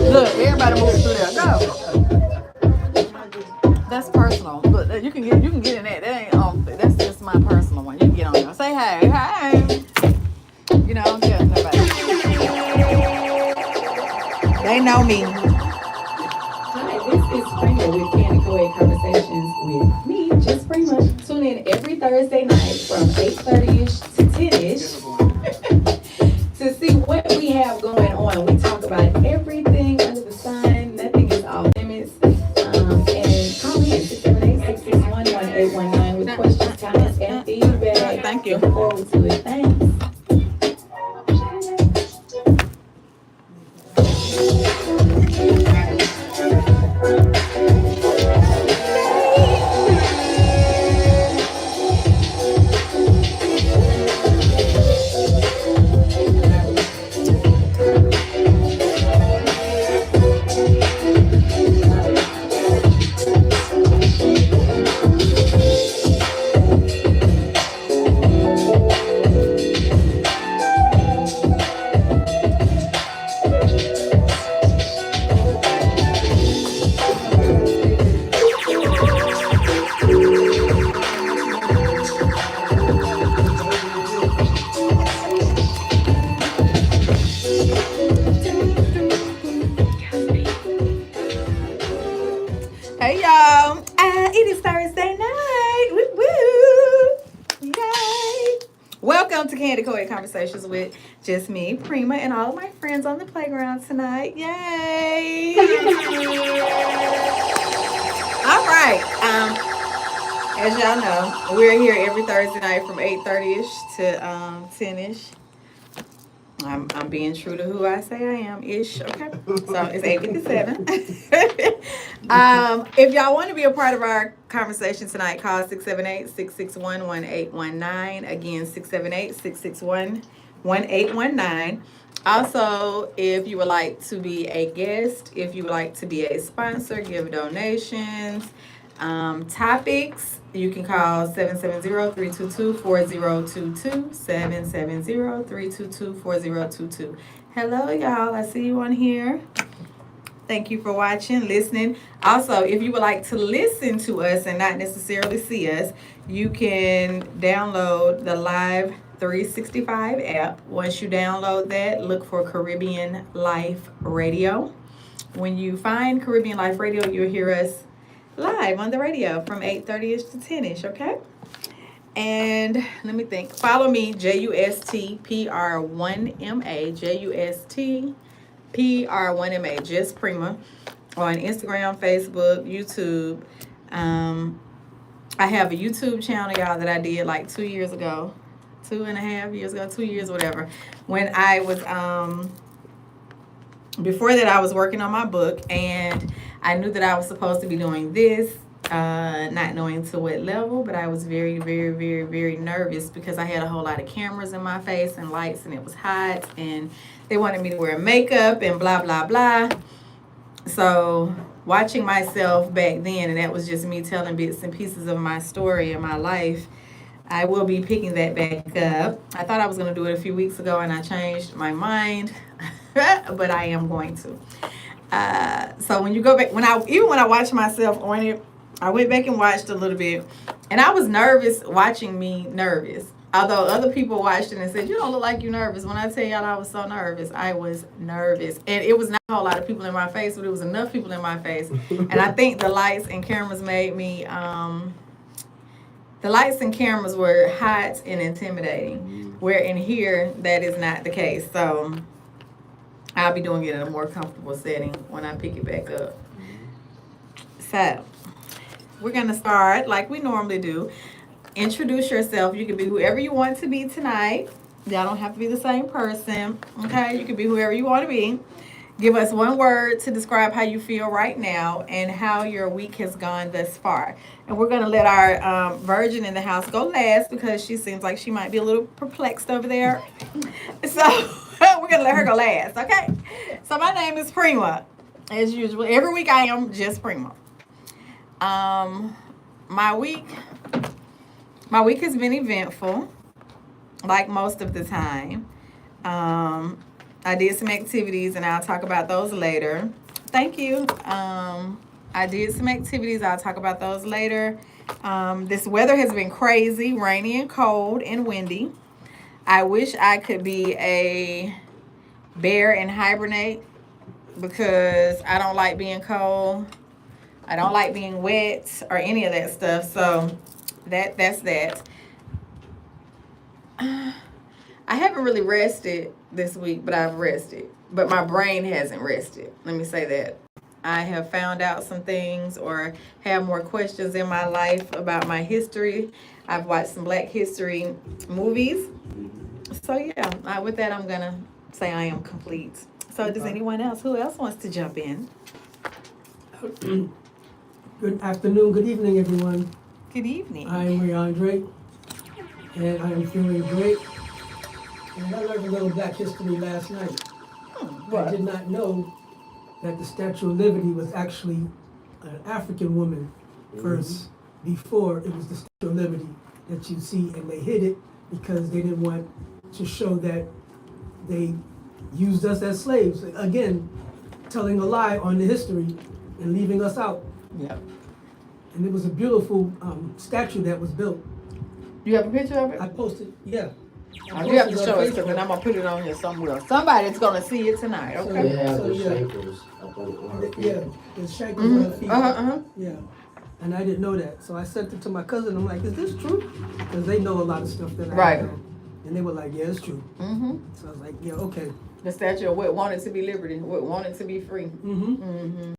Look, everybody move through there. Go. That's personal. Look, you can get in that. That ain't that's just my personal one. You can get on there. Say hey, hey. You know, I don't care nobody. They know me. Hi, this is Pr1ma with Candy Coed Conversations with me, just Pr1ma. Tune in every Thursday night from 8:30ish to 10ish to see what we have going on. We talk about everything under the sun. Nothing is off limits. And call in 678-661-1819 with questions, comments, and feedback. Thank you. Look forward to it. Thanks. Hey y'all. It is Thursday night. Woo woo. Yay. Welcome to Candy Coed Conversations with just me, Pr1ma, and all of my friends on the playground tonight. Yay. All right. As y'all know, we're here every Thursday night from 8:30ish to 10ish. I'm being true to who I say I am ish. Okay, so it's 8:57. If y'all want to be a part of our conversation tonight, call 678-661-1819. Again, 678-661-1819. Also, if you would like to be a guest, if you would like to be a sponsor, give donations, topics, you can call 770-322-4022, 770-322-4022. Hello, y'all. I see you on here. Thank you for watching, listening. Also, if you would like to listen to us and not necessarily see us, you can download the Live 365 app. Once you download that, look for Caribbean Life Radio. When you find Caribbean Life Radio, you'll hear us live on the radio from 8:30ish to 10ish, okay? And let me think. Follow me, JUSTPR1MA, JUSTPR1MA, just Pr1ma, on Instagram, Facebook, YouTube. I have a YouTube channel, y'all, that I did like 2 years ago, 2.5 years ago, 2 years, whatever. When I was, before that, I was working on my book, and I knew that I was supposed to be doing this, not knowing to what level, but I was very, very, very, very nervous because I had a whole lot of cameras in my face and lights, and it was hot, and they wanted me to wear makeup and blah, blah, blah. So watching myself back then, and that was just me telling bits and pieces of my story and my life, I will be picking that back up. I thought I was going to do it a few weeks ago and I changed my mind, but I am going to. So when you go back, when I watched myself on it, I went back and watched a little bit, and I was nervous watching me nervous. Although other people watched it and said, "You don't look like you nervous." When I tell y'all I was so nervous, I was nervous, and it was not a whole lot of people in my face, but it was enough people in my face, and I think the lights and cameras made me. The lights and cameras were hot and intimidating, where in here that is not the case. So I'll be doing it in a more comfortable setting when I pick it back up. So we're going to start like we normally do. Introduce yourself. You can be whoever you want to be tonight. Y'all don't have to be the same person. Okay? You can be whoever you want to be. Give us one word to describe how you feel right now and how your week has gone thus far. And we're going to let our virgin in the house go last because she seems like she might be a little perplexed over there. So we're going to let her go last, okay? So my name is Pr1ma, as usual. Every week I am just Pr1ma. My week has been eventful, like most of the time. I did some activities, and I'll talk about those later. Thank you. I did some activities. I'll talk about those later. This weather has been crazy, rainy and cold and windy. I wish I could be a bear and hibernate because I don't like being cold. I don't like being wet or any of that stuff. So that's that. I haven't really rested this week, but I've rested. But my brain hasn't rested. Let me say that. I have found out some things or have more questions in my life about my history. I've watched some Black history movies. So yeah, with that, I'm going to say I am complete. So does anyone else? Who else wants to jump in? Good afternoon, good evening, everyone. Good evening. I am Andre, and I am feeling great. And I learned a little Black history last night. I did not know that the Statue of Liberty was actually an African woman first, before it was the Statue of Liberty that you see, and they hid it because they didn't want to show that they used us as slaves. Again, telling a lie on the history and leaving us out. Yep. And it was a beautiful statue that was built. You have a picture of it? I posted, yeah. You have to show us because then I'm going to put it on here somewhere. Somebody's going to see it tonight, okay? They have the yeah. shapers up on her feet. Yeah, the shankles on her feet. Uh-huh. Yeah. And I didn't know that. So I sent it to my cousin. I'm like, is this true? Because they know a lot of stuff that I don't know. And they were like, yeah, it's true. Mm-hmm. So I was like, yeah, okay. The statue of what wanted to be liberty, what wanted to be free. Mm-hmm. Mm-hmm.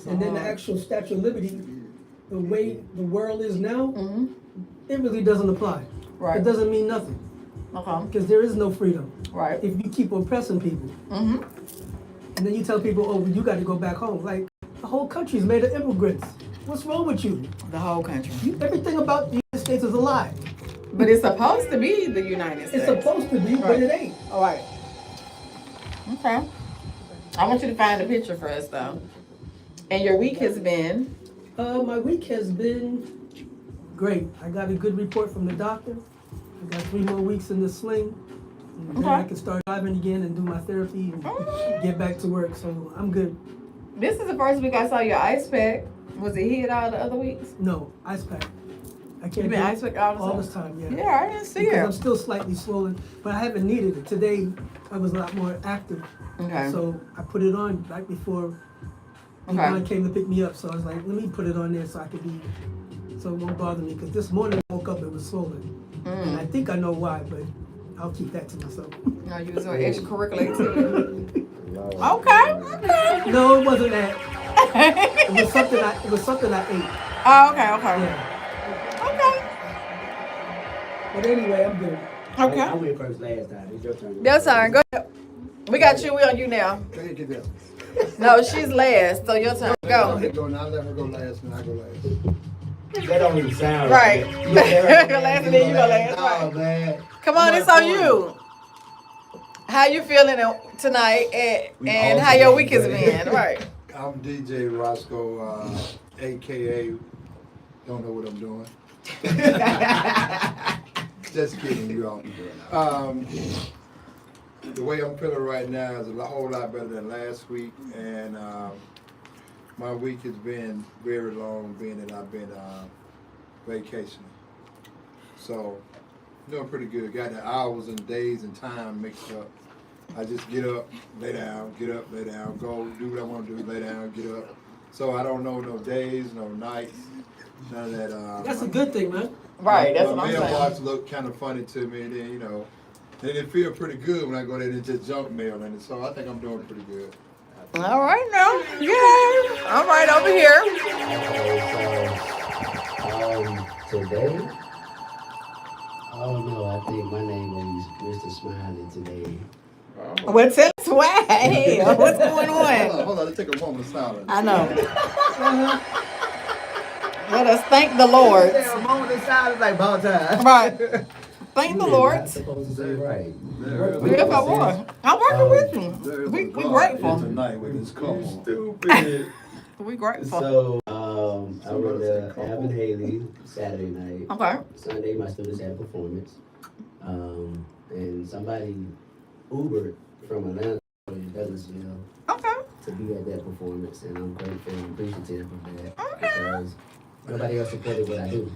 And then the actual Statue of Liberty, the way the world is now, it really doesn't apply. Right. It doesn't mean nothing. Okay. Because there is no freedom. Right. If you keep oppressing people. Mm-hmm. And then you tell people, oh, you got to go back home. Like, the whole country is made of immigrants. What's wrong with you? The whole country. Everything about the United States is a lie. But it's supposed to be the United States. It's supposed to be, but it ain't. All right. Okay. I want you to find a picture for us, though. And your week has been? My week has been great. I got a good report from the doctor. I got 3 more weeks in the sling. And then I can start driving again and do my therapy and get back to work. So I'm good. This is the first week I saw your ice pack. Was it hit all the other weeks? No, ice pack. I can't. You been ice pack all this time, yeah. Yeah, I didn't see because it. I'm still slightly swollen, but I haven't needed it. Today, I was a lot more active. Okay. So I put it on right before Yvonne came to pick me up. So I was like, let me put it on there so I could be, so it won't bother me. Because this morning I woke up, it was swollen. And I think I know why, but I'll keep that to myself. No, you was doing extracurricular activity. Okay. No, it wasn't that. It was something I ate. Oh, okay. Yeah. Okay. But anyway, I'm good. Okay. I went first last time. It's your turn. Your turn. Go ahead. We got you. We on you now. Can't get that. No, she's last. So your turn. Go. Now let her go last, and I go last. That don't even sound Right. right. You go last and then you go last. No, man. Come on, it's on you. How you feeling tonight and how your week has been? Right. I'm DJ Roscoe, AKA don't know what I'm doing. Just kidding, you all. The way I'm feeling right now is a whole lot better than last week, and my week has been very long, being that I've been vacationing. So, doing pretty good. Got the hours and days and time mixed up. I just get up, lay down, get up, lay down, go do what I want to do, lay down, get up. So I don't know no days, no nights, none of that. That's a good thing, man. Right, that's what my I'm saying. mailbox look kind of funny to me, and then and it feel pretty good when I go there and just junk mail, and so I think I'm doing pretty good. All right, now. Yeah. All right, over here. Today, oh no, I think my name is Mr. Smiley today. Well, tell us why. Hey, what's going on? Hold on, let's take a moment of silence. I know. Let us thank the Lord. A moment of silence like about time. Right. Thank the Lord. Not supposed to say right. Yes, I was. I'm working with you. There is We a God grateful. tonight with his call. Stupid. We grateful. So, I went to Alvin Haley Saturday night. Okay. Sunday, my students had a performance. And somebody Ubered from Atlanta to Douglasville Okay. to be at that performance, and I'm grateful and appreciative of that Okay. because nobody else supported what I do.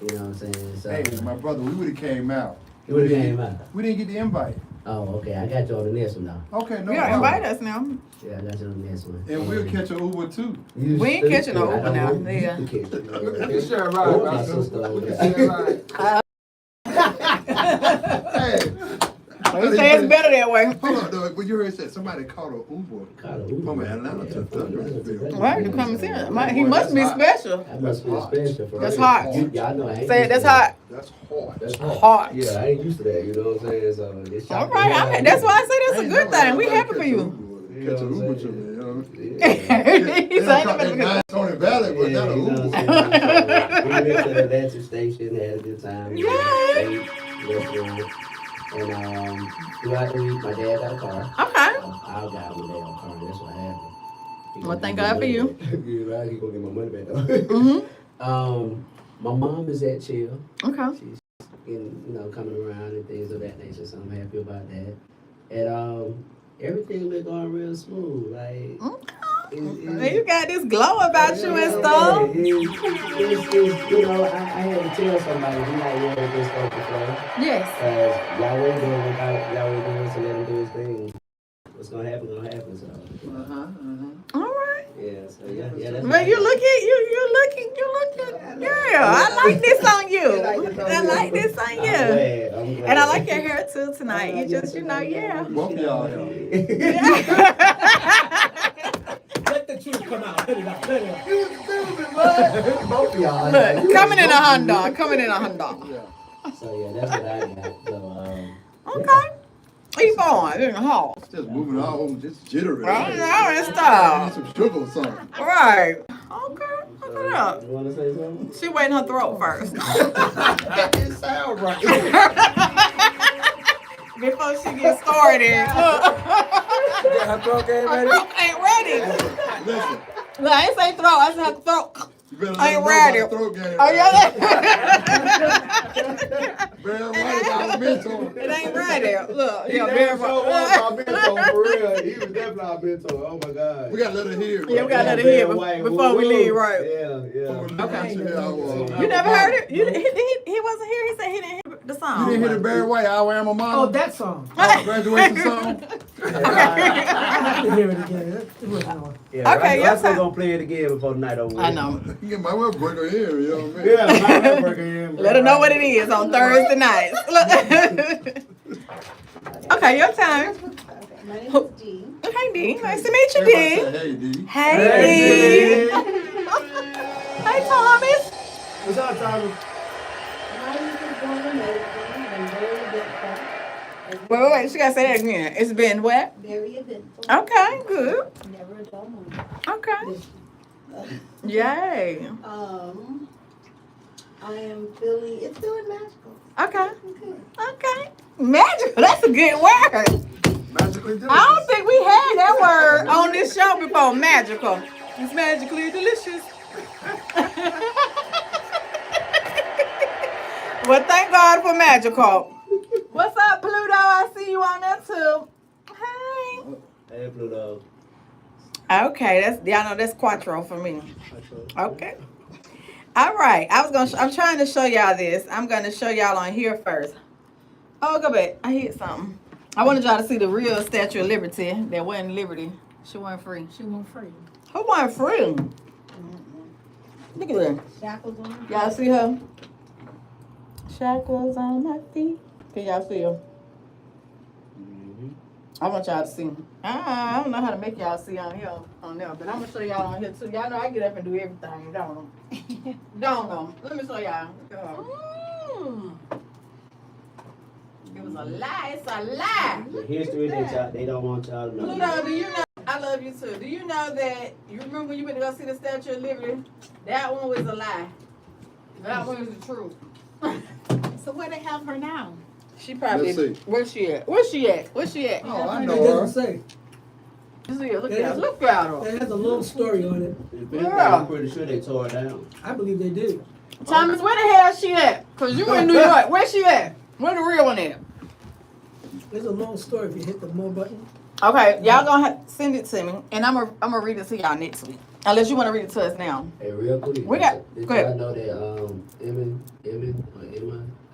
You know what I'm saying? So, Hey, my brother, we would have came out. it would have came out. We didn't get the invite. Oh, okay. I got you on the next one now. Okay, no Yeah, problem. invite us now. Yeah, I got you on the next one. And we'll catch an Uber too. You We ain't catching no stupid. Uber I now. don't want Yeah. you to catch it. We can share a ride, Oh, right? my sister over We can there. share a ride. Hey, We say it's better that way. hold on, though. But you heard said somebody called an Uber Caught a Uber. from Atlanta to Douglasville. Right, to come and see him. He must be special. That must be special for That's real. hot. Y'all know I ain't Say it, used that's to that. hot. That's hard. That's hot. Hot. Yeah, I ain't used to that. You know what I'm saying? So it's All right, that's why I say that's a good thing. We happy for you. Catch an Uber to me, you know. Yeah. He's They saying caught that that's 9 Tony Valley, but not Yeah, an you know Uber. what I'm saying? So, we went to the Atlantic Station, had a good time. Yay! Restaurant. And throughout the week, my dad got a car. Okay. I'll got my dad a car. That's what happened. He Well, gonna thank get my God for money you. back. Yeah, right. He gonna get my money back though. Mm-hmm. My mom is at chill. Okay. She's coming around and things of that nature, so I'm happy about that. And everything been going real smooth. Like Okay. it- You got this glow about you and stuff. I had to tell somebody we not ready to this stuff before. Yes. Cause Yahweh doing without Yahweh doing to let him do his thing. What's gonna happen, gonna happen. So All right. yeah, so yeah, that's Well, you looking. Yeah, I like this on you. I like this on I'm you. glad, I'm glad. And I like your hair too tonight. You just, yeah. Both of y'all here. Let the truth come out. Let it out. Let it out. Both of y'all. Look, coming in a Honda. So yeah, that's what I got. So Okay. Where you going? In the hall. Just moving all over, just jittery. I don't know, and I need stuff. some sugar or something. Right. Okay. Look it up. you wanna say something? She wet her throat first. It sounds right. Before she gets started. Her throat game Her ready? throat ain't ready. Listen, Look, I ain't say throat. I said her throat. you better I ain't let ready. them know about the throat game. Oh, yeah. Very right about the mentor. It ain't ready. Look, He yeah, never very showed right. one of our mentor for real. He was definitely our mentor. Oh my God. We gotta let her hear. Yeah, we gotta let it Red, hear white, before we woo, leave, woo. right? Yeah. Okay. You You never heard it? He wasn't here. He said he didn't hear the song. didn't hear the Barry White, I Am a Mama? Oh, that song. Graduation song? I have to hear it again. It wasn't on. Yeah, Okay, yes, sir. gonna play it again before the night over. I know. You might well break her ear, you know what I mean? Yeah, my worker in. Let her know what it is on Thursday nights. Okay, your time. My name is Dee. Hey, Dee. Nice to meet you, Everybody Dee. say, hey, D. Hey, Dee. Hey, Thomas. What's up, Tommy? My name is born in Melbourne. I'm very eventful. Wait. She gotta say that again. It's been what? Very eventful. Okay, good. Never a dull moment. Okay. Yay. I am feeling, it's feeling magical. Okay. Okay. Okay. Magical. That's a good word. Magically delicious. I don't think we had that word on this show before. Magical. It's magically delicious. Well, thank God for Magical. What's up, Pluto? I see you on there too. Hi. Hey, Pluto. Okay, y'all know that's Quattro for me. Okay. All right. I'm trying to show y'all this. I'm gonna show y'all on here first. Oh, go back. I hit something. I wanted y'all to see the real Statue of Liberty. That wasn't Liberty. She wasn't free. She won't free. Who wasn't free? Look at her. Shackles on. Y'all see her? Shackles on my feet. Can y'all see her? I want y'all to see. I don't know how to make y'all see on here, on there, but I'm gonna show y'all on here too. Y'all know I get up and do everything, don't I? Don't know. Let me show y'all. Look at her. It was a lie. It's a lie. The history they don't want y'all to know. Pluto, do you know? I love you too. Do you know that? You remember when you went to go see the Statue of Liberty? That one was a lie. That one was the truth. So where they have her now? She probably. Let's see. Where's she at? Where's she at? Where's she at? Oh, I It know doesn't her. say. You see her? Look It at her. has- Look at her. It has a little story on it. If anything, Yeah. I'm pretty sure they tore it down. I believe they did. Thomas, where the hell she at? Cause you in New York. Where she at? Where the real one at? There's a long story if you hit the more button. Okay, y'all gonna send it to me, and I'm gonna read it to y'all next week. Unless you want to read it to us now. Hey, real quick. We got- Did go ahead. y'all know that Emma,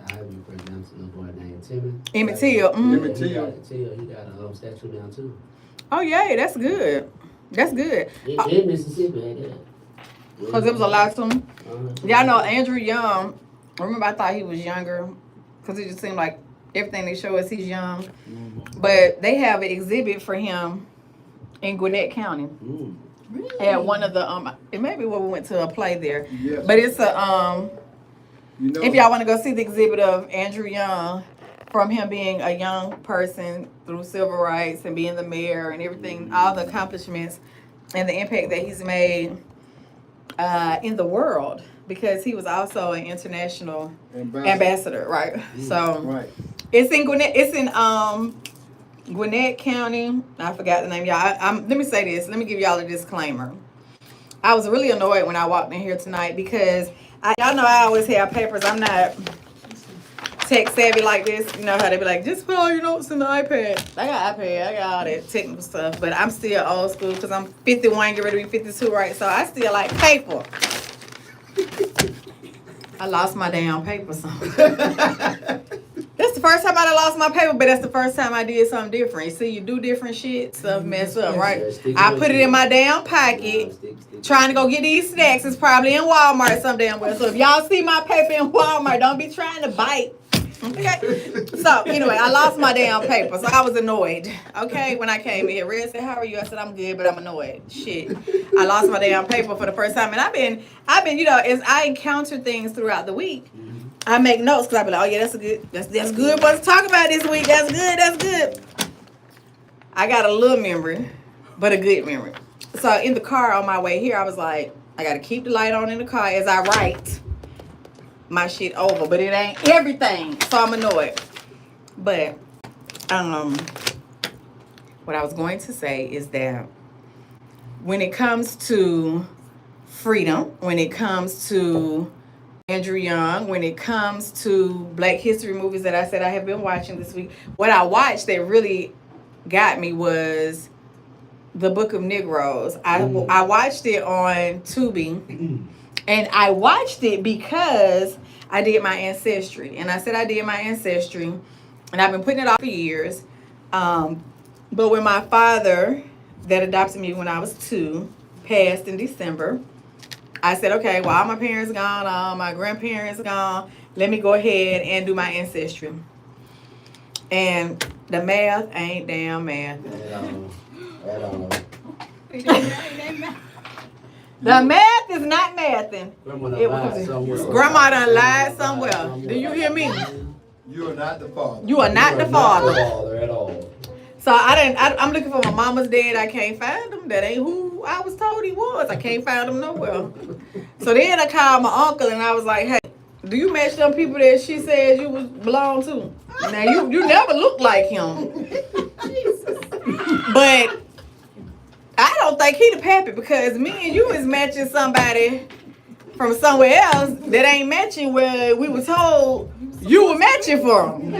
I haven't even pronounced the boy name, Timmy. Emmett Till. Emmett He Till. got a statue now too. Oh yeah, that's good. That's good. In Mississippi, ain't it? Cause it was a lot to him. Uh-huh. Y'all know Andrew Young. Remember, I thought he was younger, cause it just seemed like everything they show us he's young. But they have an exhibit for him in Gwinnett County Mm. at one of the it may be where we went to a play there, Yes. but it's a You know, if y'all want to go see the exhibit of Andrew Young, from him being a young person through civil rights and being the mayor and everything, all the accomplishments and the impact that he's made in the world, because he was also an international ambassador, right? So Right. it's in Gwinnett. It's in Gwinnett County. I forgot the name, y'all. Let me say this. Let me give y'all a disclaimer. I was really annoyed when I walked in here tonight because y'all know I always have papers. I'm not tech savvy like this. You know how they be like, just put all your notes in the iPad. I got iPad. I got all that technical stuff. But I'm still old school because I'm 51, get ready to be 52, right? So I still like paper. I lost my damn paper. That's the first time I done lost my paper, but that's the first time I did something different. See, you do different shit, stuff mess up, right? I put it in my damn pocket. Trying to go get these snacks. It's probably in Walmart some damn well. So if y'all see my paper in Walmart, don't be trying to bite. Okay. So anyway, I lost my damn paper, so I was annoyed. Okay, when I came in here, Red said, "How are you?" I said, "I'm good, but I'm annoyed." Shit, I lost my damn paper for the first time, and I've been, you know, as I encounter things throughout the week, I make notes because I be like, "Oh yeah, that's good. Let's talk about this week. That's good." I got a little memory, but a good memory. So in the car on my way here, I was like, I gotta keep the light on in the car as I write my shit over, but it ain't everything, so I'm annoyed. But what I was going to say is that when it comes to freedom, when it comes to Andrew Young, when it comes to Black History movies that I said I have been watching this week, what I watched that really got me was The Book of Negroes. I watched it on Tubi, and I watched it because I did my ancestry. And I said I did my ancestry, and I've been putting it off for years. But when my father, that adopted me when I was 2, passed in December, I said, okay, well, all my parents gone, all my grandparents gone, let me go ahead and do my ancestry. And the math ain't damn math. At all. The math is not mathing. Grandma Grandma done lied somewhere. Do you hear me? You are not the father. You are not the father. At all. So I'm looking for my mama's dad. I can't find him. That ain't who I was told he was. I can't find him nowhere. So then I called my uncle and I was like, hey, do you match them people that she said you was belong to? Now you never look like him. But I don't think he the pappy because me and you is matching somebody from somewhere else that ain't matching where we were told you were matching from.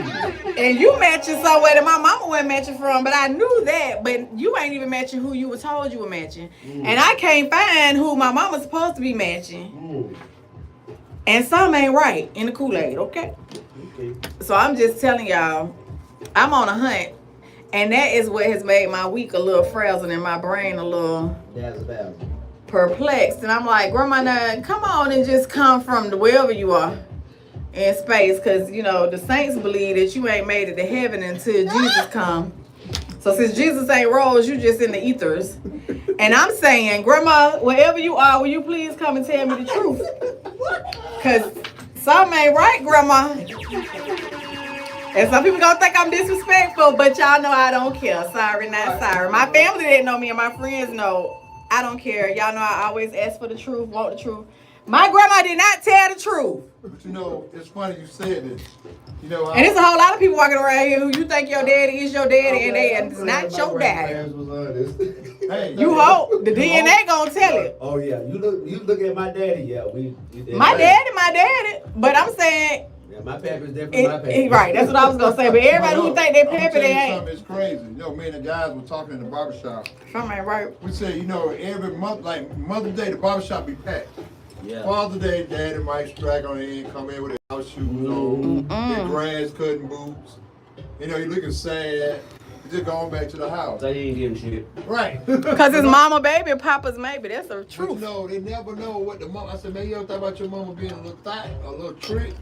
And you matching somewhere that my mama wasn't matching from, but I knew that, but you ain't even matching who you were told you were matching. And I can't find who my mama's supposed to be matching. And some ain't right in the Kool-Aid, okay? So I'm just telling y'all, I'm on a hunt. And that is what has made my week a little frazzled and my brain a little perplexed. And I'm like, Grandma, now, come on and just come from wherever you are in space. Because, you know, the saints believe that you ain't made it to heaven until Jesus come. So since Jesus ain't rose, you just in the ethers. And I'm saying, Grandma, wherever you are, will you please come and tell me the truth? Because something ain't right, Grandma. And some people gonna think I'm disrespectful, but y'all know I don't care. Sorry, not sorry. My family didn't know me and my friends know I don't care. Y'all know I always ask for the truth, want the truth. My grandma did not tell the truth. But you know, it's funny you said this. You know, And there's a whole lot of people walking around here who you think your daddy is your daddy and they is not your daddy. hey, You hope the DNA gonna tell it. Oh yeah, you look at my daddy. Yeah, My daddy. But I'm saying. Yeah, my pappy's different from my pappy. Right, that's what I was gonna say. But everybody who think they pappy, they ain't. It's crazy. You know, me and the guys were talking in the barbershop. Something ain't right. We said, you know, every month, like Mother's Day, the barbershop be packed. Yeah. Father's Day, Daddy might strike on in, come in with their house shoes on, their grass cutting boots. You know, you looking sad. You just going back to the house. So he ain't getting shit. Right. Because it's mama baby and papa's maybe. That's the But truth. you know, they never know what the mom. I said, man, you ever thought about your mama being a little thot, a little trick?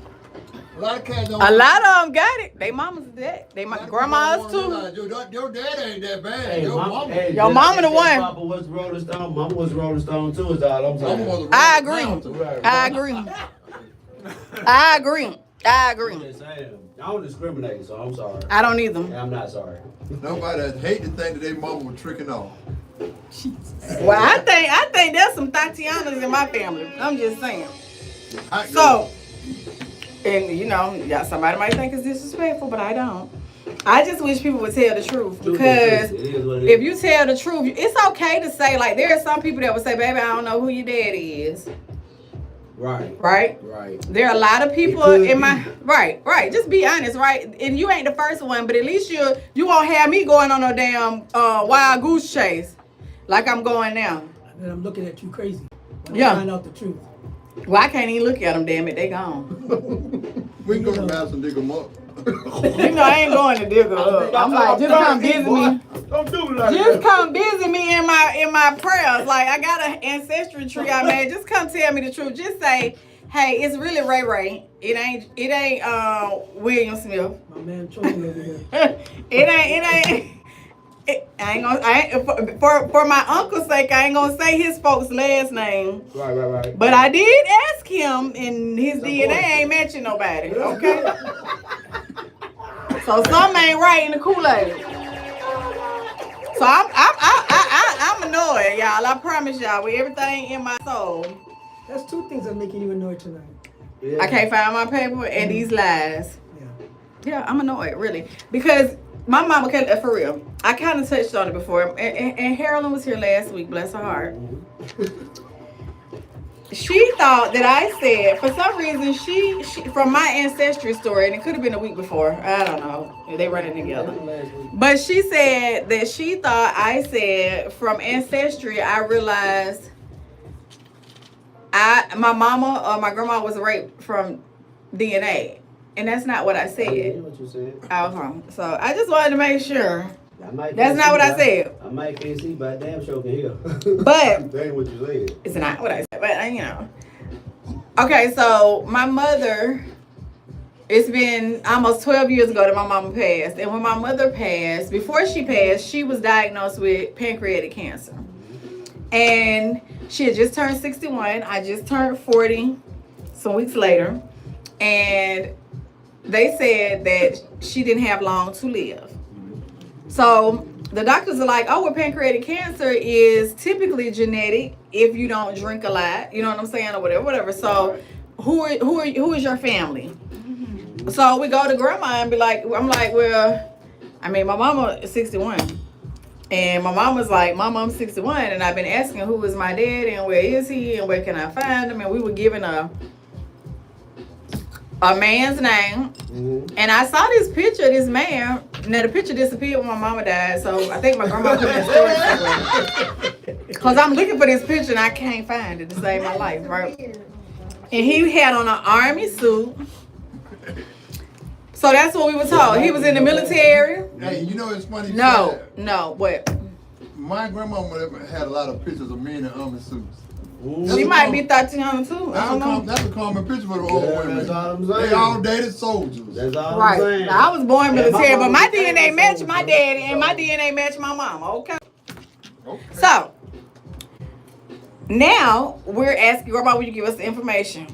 A lot of cats don't. A lot of them got it. They mamas that. They my grandmas too. Your dad ain't that bad. Hey, Your mama. Hey, your mama the one. Papa was Rolling Stone. Mama was Rolling Stone too. Is all I'm saying. I agree. I agree. I agree. I agree. I'm just saying. I don't discriminate, so I'm sorry. I don't either. I'm not sorry. Nobody hate to think that their mama was tricking off. Well, I think there's some Tatianas in my family. I'm just saying. So, and you know, yeah, somebody might think it's disrespectful, but I don't. I just wish people would tell the truth because if you tell the truth, it's okay to say, like, there are some people that would say, baby, I don't know who your daddy is. Right. There are a lot of people in my right. Just be honest, right? And you ain't the first one, but at least you won't have me going on a damn wild goose chase like I'm going now. And then I'm looking at you crazy. Yeah. Find out the truth. Well, I can't even look at them, damn it, they gone. We can go to Madison and dig them up. You know, I ain't going to dig her up. I'm like, just come visit me. Don't do it like Just that. come visit me in my prayers. Like, I got an ancestry tree I made. Just come tell me the truth. Just say, hey, it's really Ray Ray. It ain't William Smith. My man Tony over here. For my uncle's sake, I ain't gonna say his folks' last name. Right. But I did ask him, and his DNA ain't matching nobody. Okay. So something ain't right in the Kool-Aid. So I'm annoyed, y'all. I promise y'all, with everything in my soul. That's two things that's making you annoyed tonight. Yeah. I can't find my paper and these lies. Yeah, I'm annoyed, really. Because my mama, for real, I kind of touched on it before. And Carolyn was here last week, bless her heart. She thought that I said, for some reason, she from my ancestry story, and it could have been a week before. I don't know. They run it together. But she said that she thought I said, from ancestry, I realized my mama or my grandma was raped from DNA. And that's not what I I said. hear what you said. Okay. So I just wanted to make sure. I might That's can't not see, what I but said. I might can't see, but I damn sure can hear. But that ain't what you said. it's not what I said. But you know. Okay, so my mother, it's been almost 12 years ago that my mama passed. And when my mother passed, before she passed, she was diagnosed with pancreatic cancer. And she had just turned 61. I just turned 40 some weeks later. And they said that she didn't have long to live. So the doctors are like, oh, well, pancreatic cancer is typically genetic if you don't drink a lot. You know what I'm saying? Or whatever. So who is your family? So we go to grandma and be like, I'm like, well, I mean, my mama is 61. And my mom was like, my mom's 61, and I've been asking who is my daddy and where is he and where can I find him, and we were given a man's name. And I saw this picture of this man. Now the picture disappeared when my mama died, so I think my grandma put it in storage. Because I'm looking for this picture and I can't find it to save my life, right? And he had on an army suit. So that's what we were told. He was in the military. Hey, you know it's funny. No, what? My grandmama had a lot of pictures of men in army suits. She might be 1300 too. I don't know. That's a common picture for the old women. That's all I'm saying. They all dated soldiers. That's all Right. I'm saying. Now, I was born military, but my mama was DNA matched dated my soldiers, daddy and my so- DNA matched my mama. Okay. Okay. So now we're asking Grandma, will you give us the information?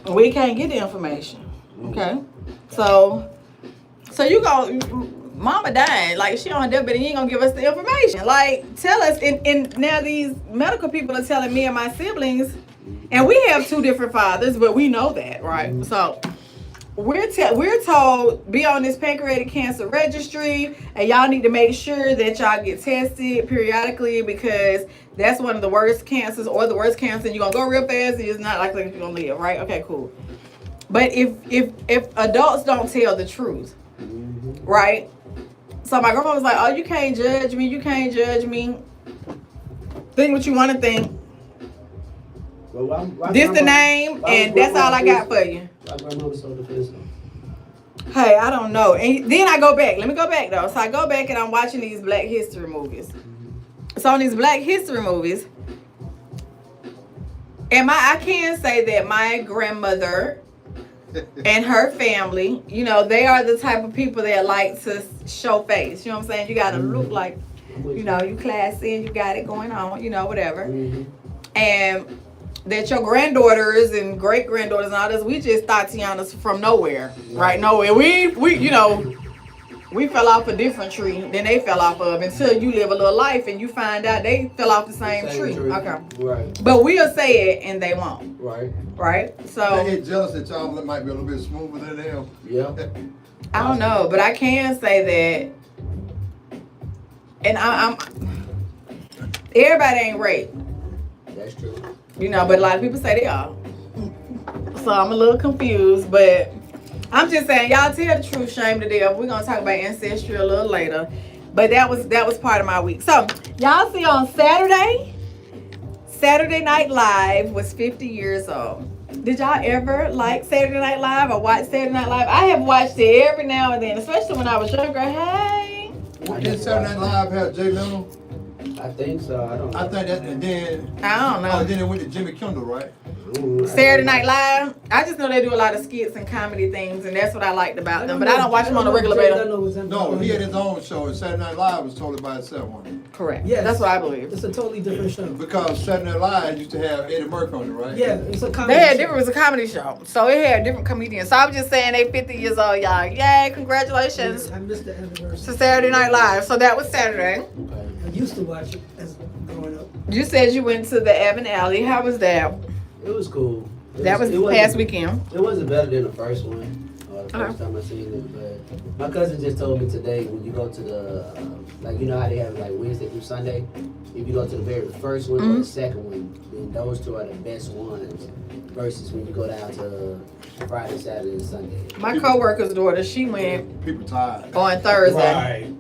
We can't get the information. Okay. So you go, Mama died. Like she on deathbed and you ain't gonna give us the information. Like tell us. And now these medical people are telling me and my siblings, and we have 2 different fathers, but we know that, right? So we're told be on this pancreatic cancer registry, and y'all need to make sure that y'all get tested periodically because that's one of the worst cancers or the worst cancer. You're gonna go real fast and it's not likely you're gonna live, right? Okay, cool. But if adults don't tell the truth, right? So my grandma was like, oh, you can't judge me, think what you want to think. Well, why This the grandma- name, why and was that's all I got grandma for you. Why grandma was so defensive? Hey, I don't know. And then I go back. Let me go back though. So I go back and I'm watching these Black History movies. So on these Black History movies, I can say that my grandmother and her family, you know, they are the type of people that like to show face. You know what I'm saying? You gotta look like, you know, you classy and you got it going on, you know, whatever. And that your granddaughters and great granddaughters and all this, we just Tatiana's from nowhere, right? Nowhere. We you know, we fell off a different tree than they fell off of until you live a little life and you find out they fell off the same tree. Okay. Right. But we'll say it and they won't. Right. Right? They So get jealous that y'all might be a little bit smoother than them. Yeah. I don't know, but I can say that, and I'm everybody ain't raped, That's true. you know, but a lot of people say they are. So I'm a little confused, but I'm just saying, y'all tell the truth, shame the devil. We're gonna talk about ancestry a little later, but that was part of my week. So y'all see on Saturday Night Live was 50 years old. Did y'all ever like Saturday Night Live or watch Saturday Night Live? I have watched it every now and then, especially when I was younger. Hey. Did Saturday Night Live have Jay Leno? I think so. I don't know. I think that, and then I don't know. then it went to Jimmy Kimmel, right? Saturday Night Live. I just know they do a lot of skits and comedy things, and that's what I liked about them. But I don't watch them on a regular basis. No, he had his own show, and Saturday Night Live was totally by itself, wasn't it? Correct. Yes. That's what I believe. It's a totally different show. Because Saturday Night Live used to have Eddie Murphy on it, right? Yeah, it's a comedy They had show. different. It was a comedy show, so it had different comedians. So I'm just saying they 50 years old, y'all. Yay! Congratulations I missed the to anniversary. Saturday Night Live. So that was Saturday. I used to watch it as growing up. You said you went to the Evan Alley. How was that? It was cool. That was it wasn't- past weekend. It wasn't better than the first one, or the first Okay. time I seen it. But my cousin just told me today when you go to the, like you know how they have like Wednesday through Sunday. If you go to the very first one or the second one, then those 2 are the best ones. Versus when you go down to Friday, Saturday, and Sunday. My coworker's daughter, she went People tired. on Thursday.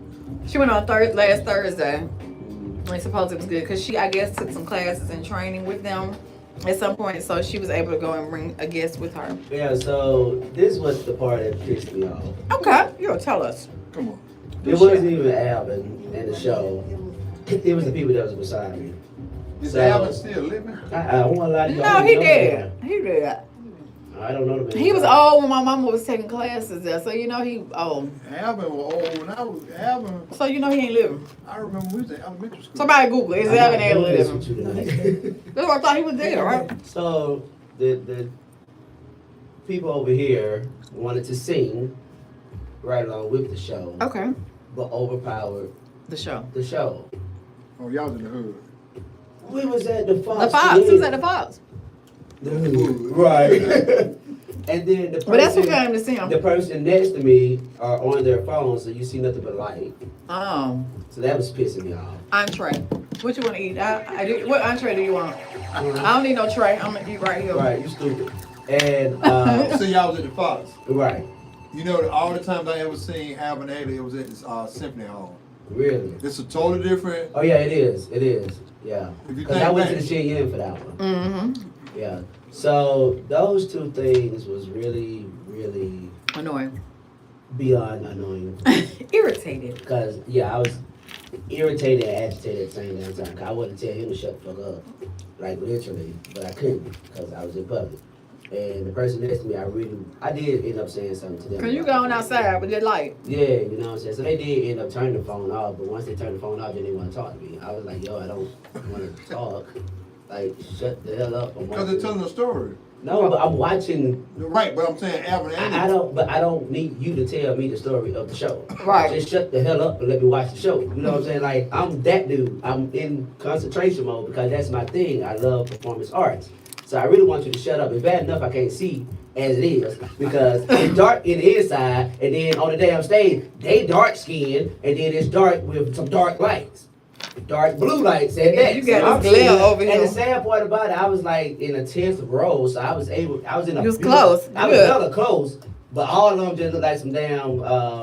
She went on last Thursday. I suppose it was good because she, I guess, took some classes and training with them at some point, so she was able to go and bring a guest with her. Yeah, so this was the part that pissed me off. Okay, you tell us. Come on. It wasn't even Alvin and the show. It was the people that was beside me. Is So- Alvin still living? I won't lie to you. I No, don't he know the did. man. He did. I don't know the man. He was old when my mama was taking classes there, so you know he old. Alvin was old when I was Alvin. So you know he ain't living. I remember we was in elementary school. Somebody Google it. Is I'm Evan not able doing to this live? with you tonight. That's what I thought he was dead, right? So the people over here wanted to sing right along with the show, Okay. but overpowered The show. the show. Oh, y'all was in the hood. We was at the Fox. The Fox. He was at the Fox. The hood. Right. And then the But that's who person, came to see him. the person next to me are on their phone, so you see nothing but light. Oh, So that was pissing me off. entree. What you want to eat? I do. What entree do you want? I don't need no tray. I'm gonna eat right here. Right, you stupid. And So y'all was at the Fox. right, You know, all the times I ever seen Alvin Ailey, it was at this Symphony Hall. really. It's a totally different. Oh yeah, it is. It is. Yeah. If you Because think I went to back. the Shin Yin for that one. Mm-hmm. Yeah. So those two things was really, really Annoying. beyond annoying. Irritated. Because I was irritated and agitated at the same damn time. 'Cause I wanted to tell him to shut the fuck up, like literally, but I couldn't because I was in public. And the person next to me, I did end up saying something to them. Cause you about going it. outside with that light. Yeah, you know what I'm saying? So they did end up turning the phone off, but once they turned the phone off, then they want to talk to me. I was like, yo, I don't want to talk. Like, shut the hell up. Because they're telling a story. No, but I'm watching. Right, but I'm saying Alvin Ailey. I don't need you to tell me the story of the show. Right. Just shut the hell up and let me watch the show. You know what I'm saying? Like, I'm that dude. I'm in concentration mode because that's my thing. I love performance arts. So I really want you to shut up. It's bad enough I can't see as it is because it's dark in the inside, and then on the damn stage, they dark skinned, and then it's dark with some dark lights. Dark blue lights at that. You got I'm this glare seeing- over And here. the sad part about it, I was like in a 10th row, so I was in a. You was close. I was Good. hella close, but all of them just looked like some damn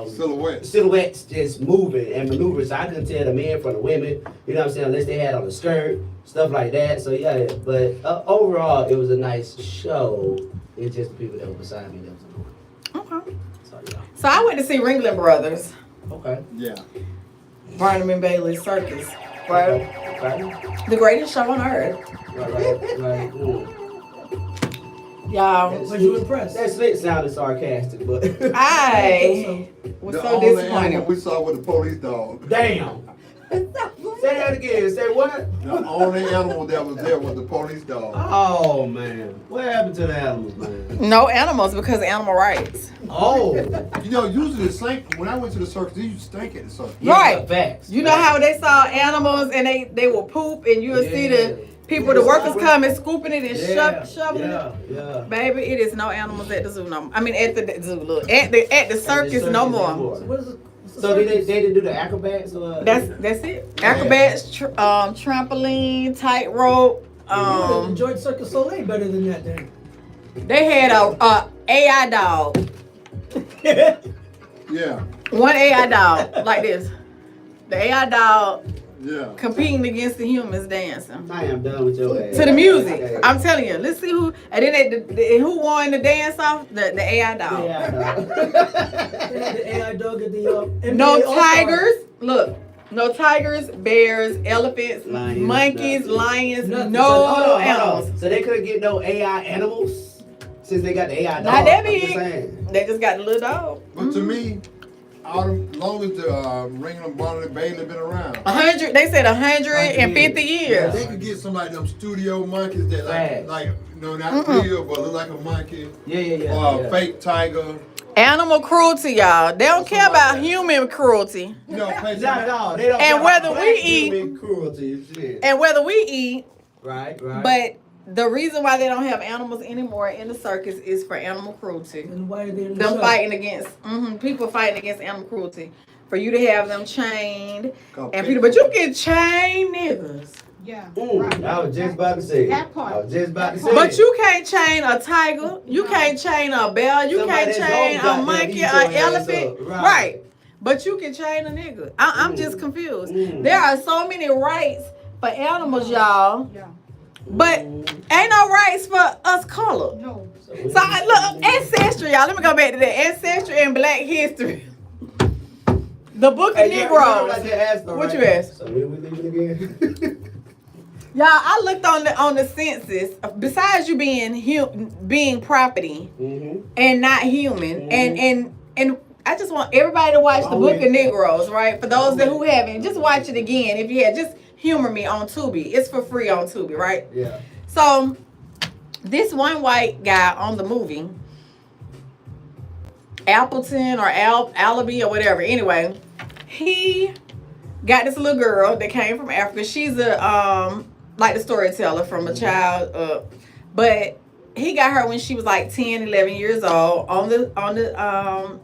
silhouettes just moving and maneuvering. So I couldn't tell the men from the women. You know what I'm saying? Unless they had on a skirt, stuff like that. So yeah, but overall, it was a nice show. It's just the people that were beside me that was annoying. Okay. So yeah. So I went to see Ringling Brothers, Okay. Yeah. Barnum and Bailey's Circus. Right. Okay. The greatest show on earth. Right. Y'all. Was you impressed? That slit sounded sarcastic, but I was The so only animal disappointed. we saw was the police dog. damn. Say that again. Say what? The only animal that was there was the police dog. Oh man, what happened to the animals, man? No animals because of animal rights. Oh, You know, usually the stink, when I went to the circus, they used to stink at the circus. Right. Facts. You know how they saw animals and they will poop and you'll see the people, the workers coming, scooping it and shoveling it. Yeah. Baby, it is no animals at the zoo no more. I mean at the zoo, look. At the circus no more. What is it? So they didn't do the acrobats or? That's it. Acrobats, trampoline, tightrope. You enjoyed Circus Soleil better than that, then. They had a AI dog. Yeah. One AI dog like this. The AI dog Yeah. competing against the humans dancing I am done with your ass. to the music. Okay. I'm telling you. Let's see who. And then who won the dance off? The AI dog. Yeah, They had the AI dog at the NBA No All-Star. tigers. Look. No tigers, bears, elephants, Lions, monkeys, nothing. lions, Nothing. no Hold on. animals. So they couldn't get no AI animals since they got the AI dog. Not that I'm just big. saying. They just got the little dog. But to me, long as the Ringling Barnum and Bailey been around, 100. They said 150 years. they could get some like them studio monkeys that Facts. like no, not real, but look like a monkey. Yeah. Fake tiger. Animal cruelty, y'all. They don't care about human cruelty. You know, Not at all. They don't And care whether about we black eat- human cruelty and shit. And whether we eat, Right. but the reason why they don't have animals anymore in the circus is for animal cruelty. And why are they in the Them show? fighting against people fighting against animal cruelty. For you to have them chained and people, but you can chain niggas. Yeah. I was just about to say. That part. I was just about to say. But you can't chain a tiger. You can't chain a bear. You Somebody can't that's chain gonna a monkey, eat your an ass elephant. up. Right. But you can chain a nigga. I'm just confused. Mm. There are so many rights for animals, y'all. Yeah. But ain't no rights for us colored. No. So look, ancestry, y'all. Let me go back to that. Ancestry and Black history. The Book of Hey, you know what I Negroes. just asked though, What right? you asked? So when we leaving again? Y'all, I looked on the census. Besides you being property and not human, and I just want everybody to watch the Book of Negroes, right? For those who haven't, just watch it again. If you had, just humor me on Tubi. It's for free on Tubi, right? Yeah. So this one white guy on the movie, Appleton or Allaby or whatever. Anyway, he got this little girl that came from Africa. She's a like the storyteller from a child, but he got her when she was like 10, 11 years old on the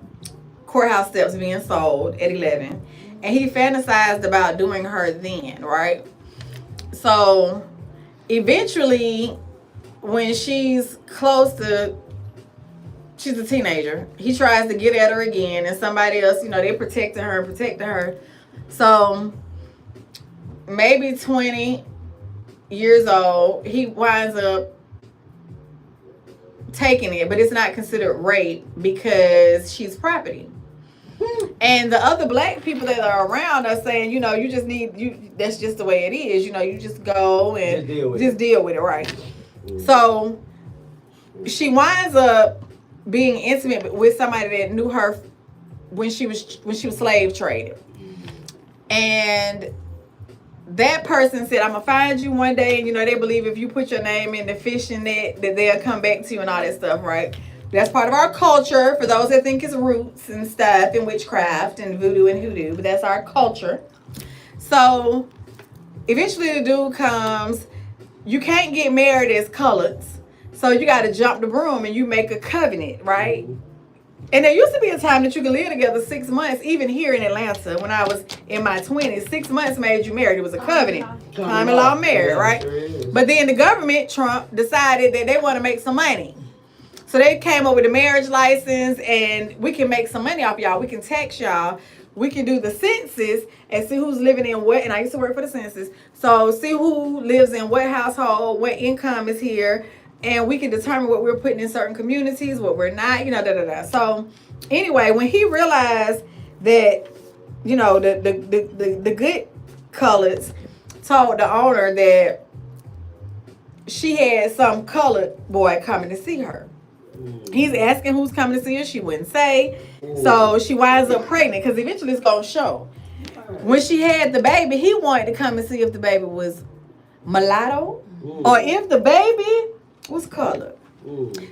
courthouse steps being sold at 11. And he fantasized about doing her then, right? So eventually, when she's a teenager, he tries to get at her again, and somebody else, they protected her. So maybe 20 years old, he winds up taking it, but it's not considered rape because she's property. And the other black people that are around are saying, you just that's just the way it is. You just go and just deal with it, right? So she winds up being intimate with somebody that knew her when she was slave traded. And that person said, I'm gonna find you one day, and they believe if you put your name in the fishing net that they'll come back to you and all that stuff, right? That's part of our culture for those that think it's roots and stuff and witchcraft and voodoo and hoodoo, but that's our culture. So eventually the dude comes. You can't get married as coloreds, so you got to jump the broom and you make a covenant, right? And there used to be a time that you could live together 6 months, even here in Atlanta when I was in my 20s. 6 months made you married. It was a covenant. Common law married, right? Sure. But then the government, Trump, decided that they want to make some money. So they came up with a marriage license, and we can make some money off y'all. We can tax y'all. We can do the census and see who's living in what. And I used to work for the census. So see who lives in what household, what income is here. And we can determine what we're putting in certain communities, what we're not, So anyway, when he realized that, the good coloreds told the owner that she had some colored boy coming to see her. He's asking who's coming to see her. She wouldn't say. So she winds up pregnant because eventually it's going to show. When she had the baby, he wanted to come and see if the baby was mulatto or if the baby was colored.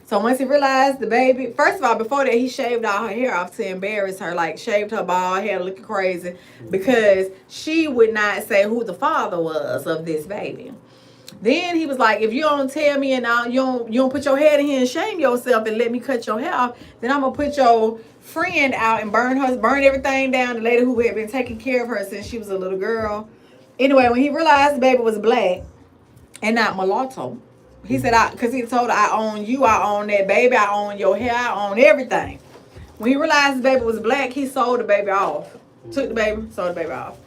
So once he realized the baby, first of all, before that, he shaved all her hair off to embarrass her, like shaved her bald head looking crazy because she would not say who the father was of this baby. Then he was like, if you don't tell me and you don't put your head in here and shame yourself and let me cut your hair off, then I'm going to put your friend out and burn everything down, the lady who had been taking care of her since she was a little girl. Anyway, when he realized the baby was black and not mulatto, he said, because he told her, I own you, I own that baby, I own your hair, I own everything. When he realized the baby was black, he sold the baby off. Took the baby, sold the baby off.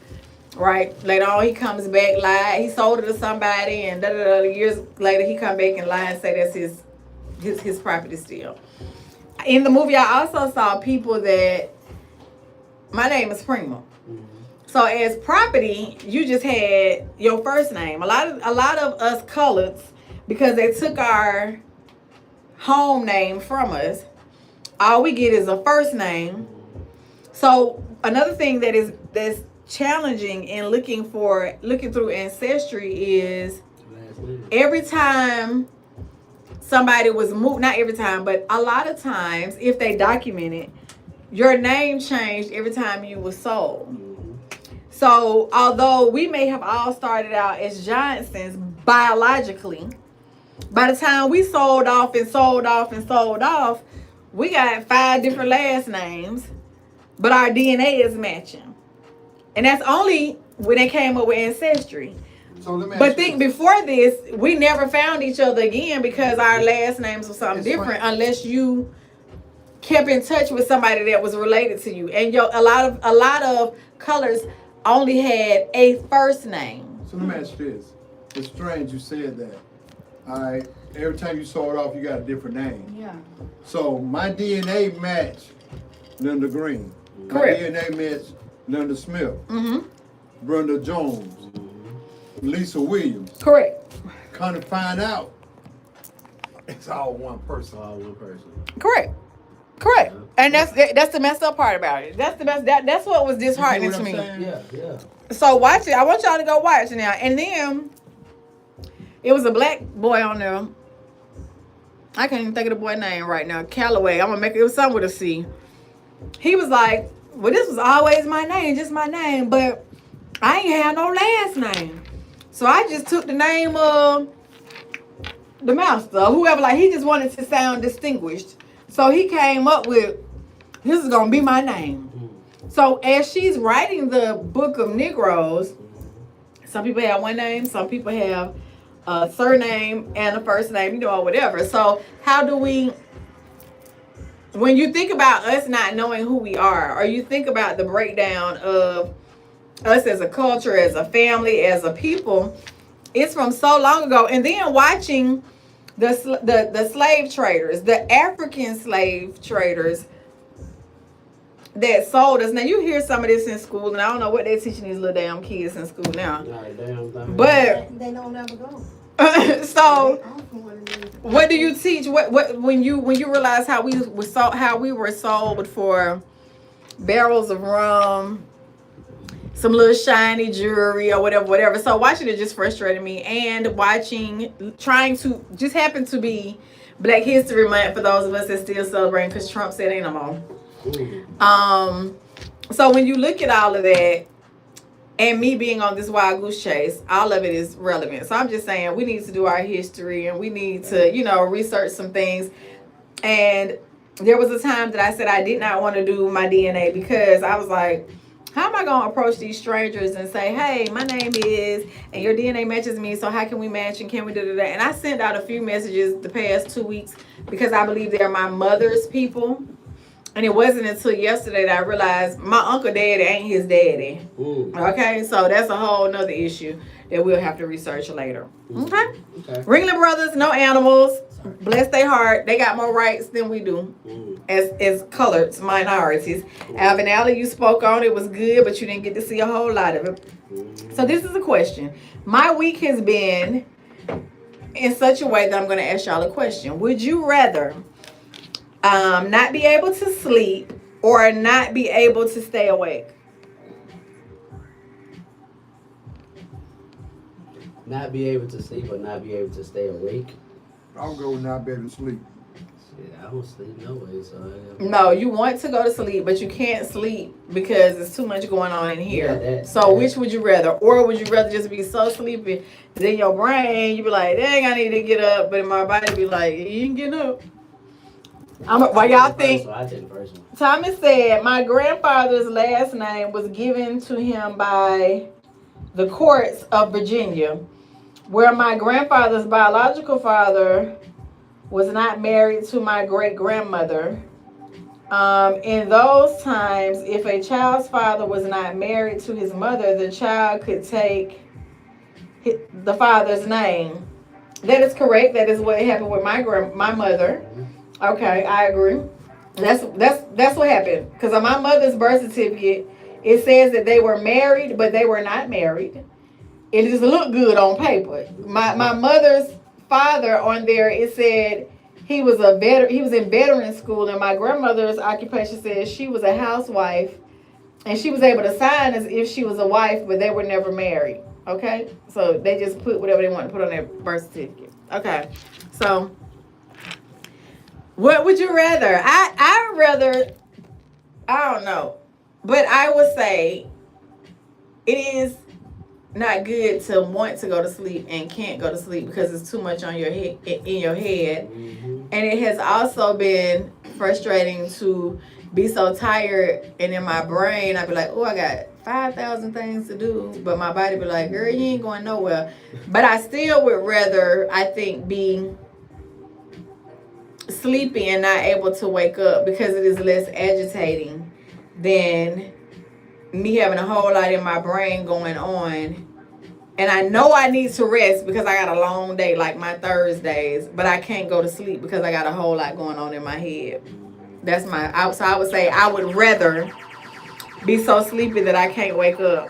Right? Later on, he comes back, lied. He sold it to somebody, and years later, he come back and lie and say that's his property still. In the movie, I also saw people that, my name is Pr1ma. So as property, you just had your first name. A lot of us coloreds, because they took our home name from us, all we get is a first name. So another thing that's challenging in looking through ancestry is every time somebody was moved, not every time, but a lot of times, if they document it, your name changed every time you were sold. So although we may have all started out as Johnsons biologically, by the time we sold off, we got 5 different last names, but our DNA is matching. And that's only when they came up with ancestry. So let me but think before this, we never found each other again because our last names were something different unless you kept in touch with somebody that was related to you. And a lot of colors only had a first name. So let me ask you this. It's strange you said that. All right. Every time you sold off, you got a different name. Yeah. So my DNA matched Linda Green. Correct. My DNA matched Linda Smith. Brenda Jones. Lisa Williams. Correct. Kind of find out it's all one person. Correct. And that's the messed up part about it. That's the best. That's what was disheartening to me. Yeah. So watch it. I want y'all to go watch it now. And then it was a black boy on there. I can't even think of the boy's name right now. Calloway. I'm gonna make it was something with a C. He was like, well, this was always my name, just my name, but I ain't had no last name. So I just took the name of the master, whoever, like he just wanted to sound distinguished. So he came up with, this is gonna be my name. So as she's writing the book of Negroes, some people have one name, some people have a surname and a first name, or whatever. So how do we, when you think about us not knowing who we are, or you think about the breakdown of us as a culture, as a family, as a people, it's from so long ago. And then watching the slave traders, the African slave traders that sold us. Now you hear some of this in school, and I don't know what they're teaching these little damn kids in school now. But They don't ever go. so They often want to leave. what do you teach? What when you realize how we were sold for barrels of rum, some little shiny jewelry or whatever. So watching it just frustrated me, and trying to just happen to be Black History Month for those of us that still celebrate because Trump said ain't no more. So when you look at all of that, and me being on this wild goose chase, all of it is relevant. So I'm just saying we need to do our history, and we need to, research some things. And there was a time that I said I did not want to do my DNA because I was like, how am I going to approach these strangers and say, hey, my name is, and your DNA matches me, so how can we match, and can we do that? And I sent out a few messages the past 2 weeks because I believe they're my mother's people. And it wasn't until yesterday that I realized my Uncle Daddy ain't his daddy. Okay, so that's a whole nother issue that we'll have to research later. Okay? Ringling Brothers, no animals. Bless their heart. They got more rights than we do as colored minorities. Alvin Alley, you spoke on it, was good, but you didn't get to see a whole lot of it. So this is a question. My week has been in such a way that I'm going to ask y'all a question. Would you rather not be able to sleep or not be able to stay awake? Not be able to sleep or not be able to stay awake. I'll go not being asleep. Shit, I don't sleep no way, so No, you want to go to sleep, but you can't sleep because there's too much going on in here. Which would you rather? Or would you rather just be so sleepy that in your brain you be like, dang, I need to get up, but in my body be like, you ain't getting up. Why y'all think? I take the first one. Thomas said my grandfather's last name was given to him by the courts of Virginia, where my grandfather's biological father was not married to my great-grandmother. In those times, if a child's father was not married to his mother, the child could take the father's name. That is correct. That is what happened with my mother. Okay, I agree. That's what happened. Because on my mother's birth certificate, it says that they were married, but they were not married. It just looked good on paper. My mother's father on there, it said he was in veteran school, and my grandmother's occupation says she was a housewife, and she was able to sign as if she was a wife, but they were never married. Okay, so they just put whatever they want to put on their birth certificate. Okay, so what would you rather? I would rather, I don't know, but I would say it is not good to want to go to sleep and can't go to sleep because it's too much on your head, in your head. And it has also been frustrating to be so tired, and in my brain I'd be like, oh, I got 5,000 things to do, but my body be like, girl, you ain't going nowhere. But I still would rather, I think, be sleepy and not able to wake up because it is less agitating than me having a whole lot in my brain going on. And I know I need to rest because I got a long day, like my Thursdays, but I can't go to sleep because I got a whole lot going on in my head. So I would say I would rather be so sleepy that I can't wake up,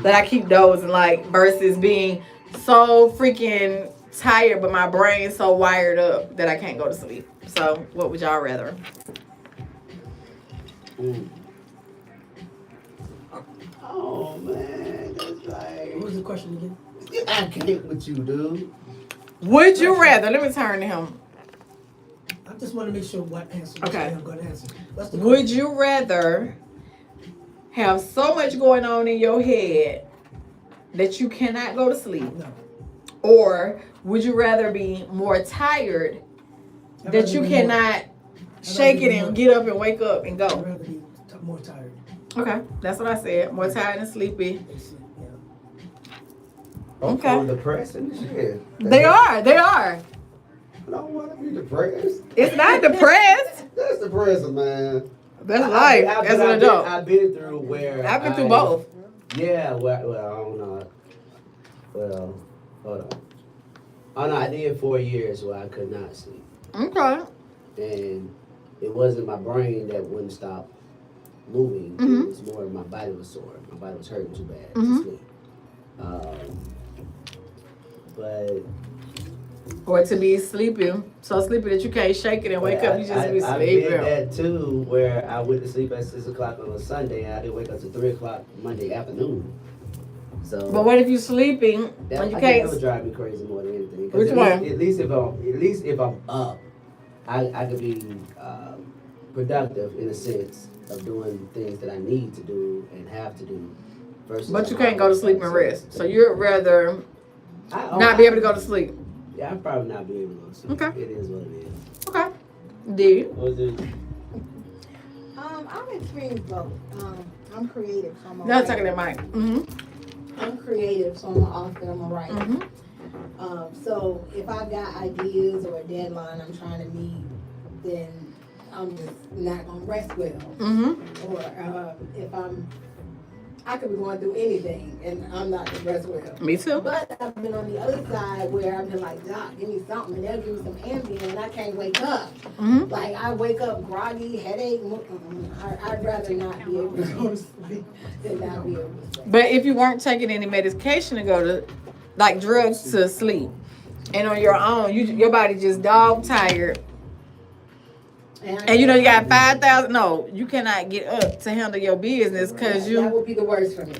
that I keep dozing, like, versus being so freaking tired, but my brain's so wired up that I can't go to sleep. So what would y'all rather? Oh man, that's like. What was the question again? I can't with you, dude. Would you rather? Let me turn to him. I just want to make sure what answer I'm going to answer. What's the Would you rather have so much going on in your head that you cannot go to sleep? No. Or would you rather be more tired that you cannot shake it and get up and wake up and I'd go? rather be more tired. Okay, that's what I said. More tired and sleepy. Okay. Okay. Depressing shit. They are. I don't want to be depressed. It's not depressed. That's depressing, man. That's life as an adult. I've been through where I've been through both. Yeah, well, I don't know. Well, hold on. Oh no, I did 4 years where I could not sleep, Okay. and it wasn't my brain that wouldn't stop moving. Mhm. It was more my body was sore. My body was hurting too bad Mhm. to sleep. But Or to be sleepy, so sleepy that you can't shake it and wake up. You just be I sleeping. did that too, where I went to sleep at 6 o'clock on a Sunday, and I didn't wake up to 3 o'clock Monday afternoon. So. But what if you sleeping That, and you I think that can't? would drive me crazy more than anything. 'Cause Which at one? Least if I'm up, I could be productive in a sense of doing things that I need to do and have to do. Versus But you can't go to sleep and rest. So you'd rather I not be able to go to sleep. Yeah, I'd probably not be able to go to sleep. Okay. It is what it is. Okay. D. What was it? I've experienced both. I'm creative, so I'm a No, writer. talking that mic. Mm-hmm. I'm creative, so I'm an author, I'm a writer. Mm-hmm. So if I've got ideas or a deadline I'm trying to meet, then I'm just not gonna rest well. Mm-hmm. Or if I could be going through anything and I'm not gonna rest well. Me too. But I've been on the other side where I've been like, Doc, give me something, and they'll give me some Ambien, and I can't wake up. Mm-hmm. Like I wake up groggy, headache. I'd rather not be able to go to sleep than not be able to sleep. But if you weren't taking any medication to go to, like drugs to sleep, and on your own, your body just dog tired, and you know you got 5,000. No, you cannot get up to handle your business because that you. would be the worst for me.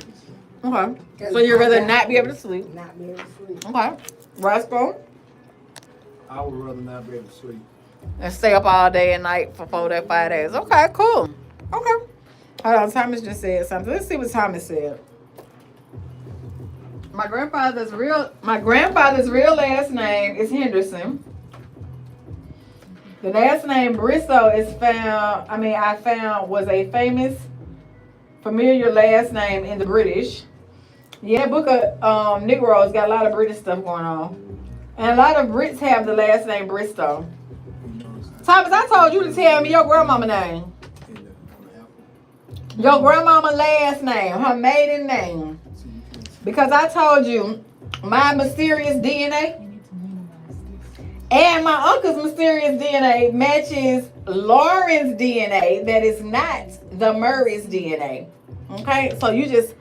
Okay. So you'd rather not be able to sleep. Not be able to sleep. Okay. Roscoe, I would rather not be able to sleep. and stay up all day and night for 4 to 5 days. Okay, cool. Okay. Hold on, Thomas just said something. Let's see what Thomas said. My grandfather's real last name is Henderson. The last name Bristow I found was a famous, familiar last name in the British. Yeah, Book of Negroes got a lot of British stuff going on. And a lot of Brits have the last name Bristow. Thomas, I told you to tell me your grandmama name. Your grandmama last name, her maiden name. Because I told you my mysterious DNA and my uncle's mysterious DNA matches Lauren's DNA that is not the Murray's DNA. Okay? So you just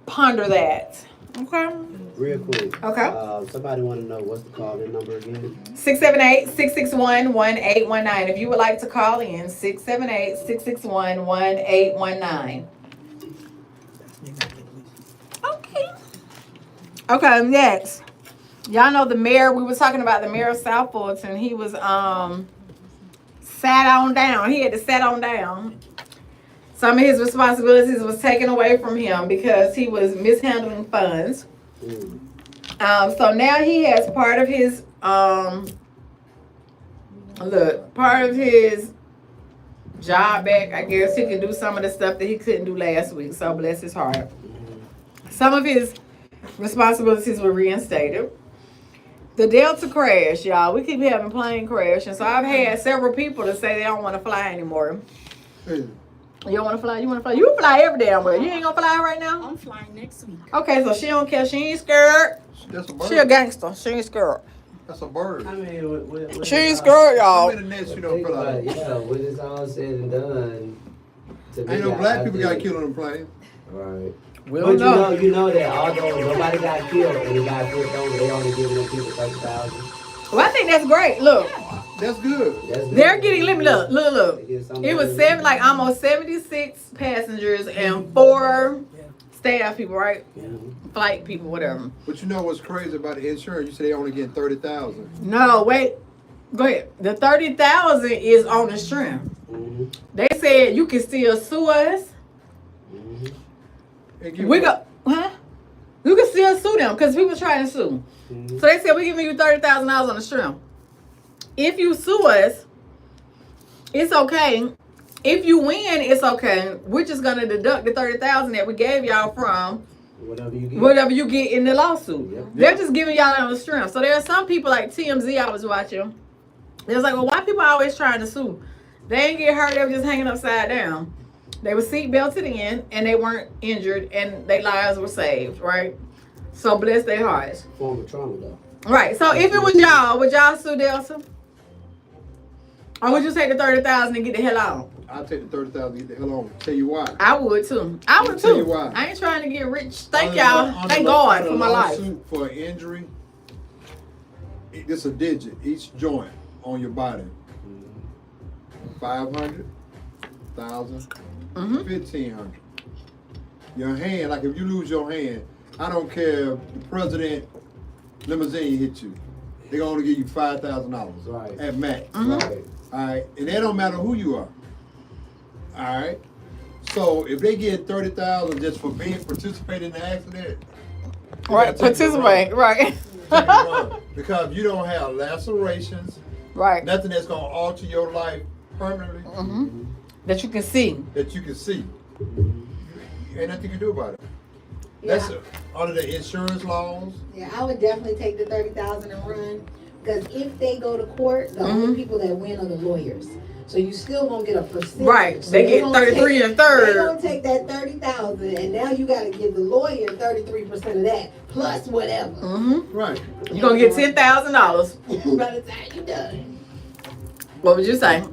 ponder that. Okay? Real quick. Okay. Somebody want to know what's the call-in number again? 678-661-1819. If you would like to call in, 678-661-1819. Okay, next. Y'all know the mayor, we were talking about the mayor of South Fulton. He was sat on down. He had to sit on down. Some of his responsibilities was taken away from him because he was mishandling funds. So now he has part of his job back. I guess he can do some of the stuff that he couldn't do last week. So bless his heart. Some of his responsibilities were reinstated. The Delta crash, y'all. We keep having plane crash, and so I've had several people to say they don't want to fly anymore. You don't want to fly? You want to fly? You fly every damn well. You ain't gonna fly right now? I'm flying next week. Okay, so she don't care. She ain't scared. That's a bird. She a gangster. She ain't scared. That's a bird. I mean, when She ain't scared, How y'all. many nets you don't Think put out? about it, yeah, when it's all said and done, to me, Ain't no I black people got think- killed on the plane. Right. We But don't you know. know that although nobody got killed and it got flipped over, they only giving them people 30,000. Well, I think that's great. Look, That's good. That's good. they're getting limited. Look. They get some It was money. almost 76 passengers and 4 staff people, right? Yeah. Flight people, whatever. But you know what's crazy about the insurance? You say they only getting 30,000. No, wait. Go ahead. The 30,000 is on the strength. Mm-hmm. They said you can still sue us. Mm-hmm. And give We what? go, huh? You can still sue them because people trying to sue. Mhm. So they said we're giving you $30,000 on the shrimp. If you sue us, it's okay. If you win, it's okay. We're just gonna deduct the $30,000 that we gave y'all from whatever you get in the lawsuit. Yep. They're just giving y'all on the shrimp. So there are some people like TMZ I was watching. They was like, well, why people always trying to sue? They ain't get hurt. They were just hanging upside down. They were seat belted in and they weren't injured and their lives were saved, right? So bless their hearts. Form of trauma though. Right. So if it was y'all, would y'all sue Delta? Or would you take the $30,000 and get the hell out? I'll take the 30,000 get the hell on. Tell you why. I would too. I would Tell you too. why. I ain't trying to get rich. Thank Under y'all. the- Thank under God the for my life. lawsuit for an injury, it's a digit, each joint on your body. 500, 1,000, Mm-hmm. 1,500. Your hand, like if you lose your hand, I don't care if the president limousine hit you. They're gonna only give you $5,000 Right. at max. Mhm. Right. All right, and it don't matter who you are. All right. So if they get 30,000 just for participating in the accident, you Right. gotta take the Participate. Right. run. Take the run. Because you don't have lacerations, Right. nothing that's gonna alter your life permanently Mm-hmm. That you can see. that you can see. Ain't nothing you can do about it. Yeah. That's under the insurance laws. Yeah, I would definitely take the 30,000 and run. Because if they go to court, the Mhm. only people that win are the lawyers. So you still gonna get a percentage. Right. So They get gonna 33 take- and a third. They gonna take that 30,000, and now you gotta give the lawyer 33% of that plus whatever. Mm-hmm. Right. You're gonna get $10,000. By the time you done. What would you say?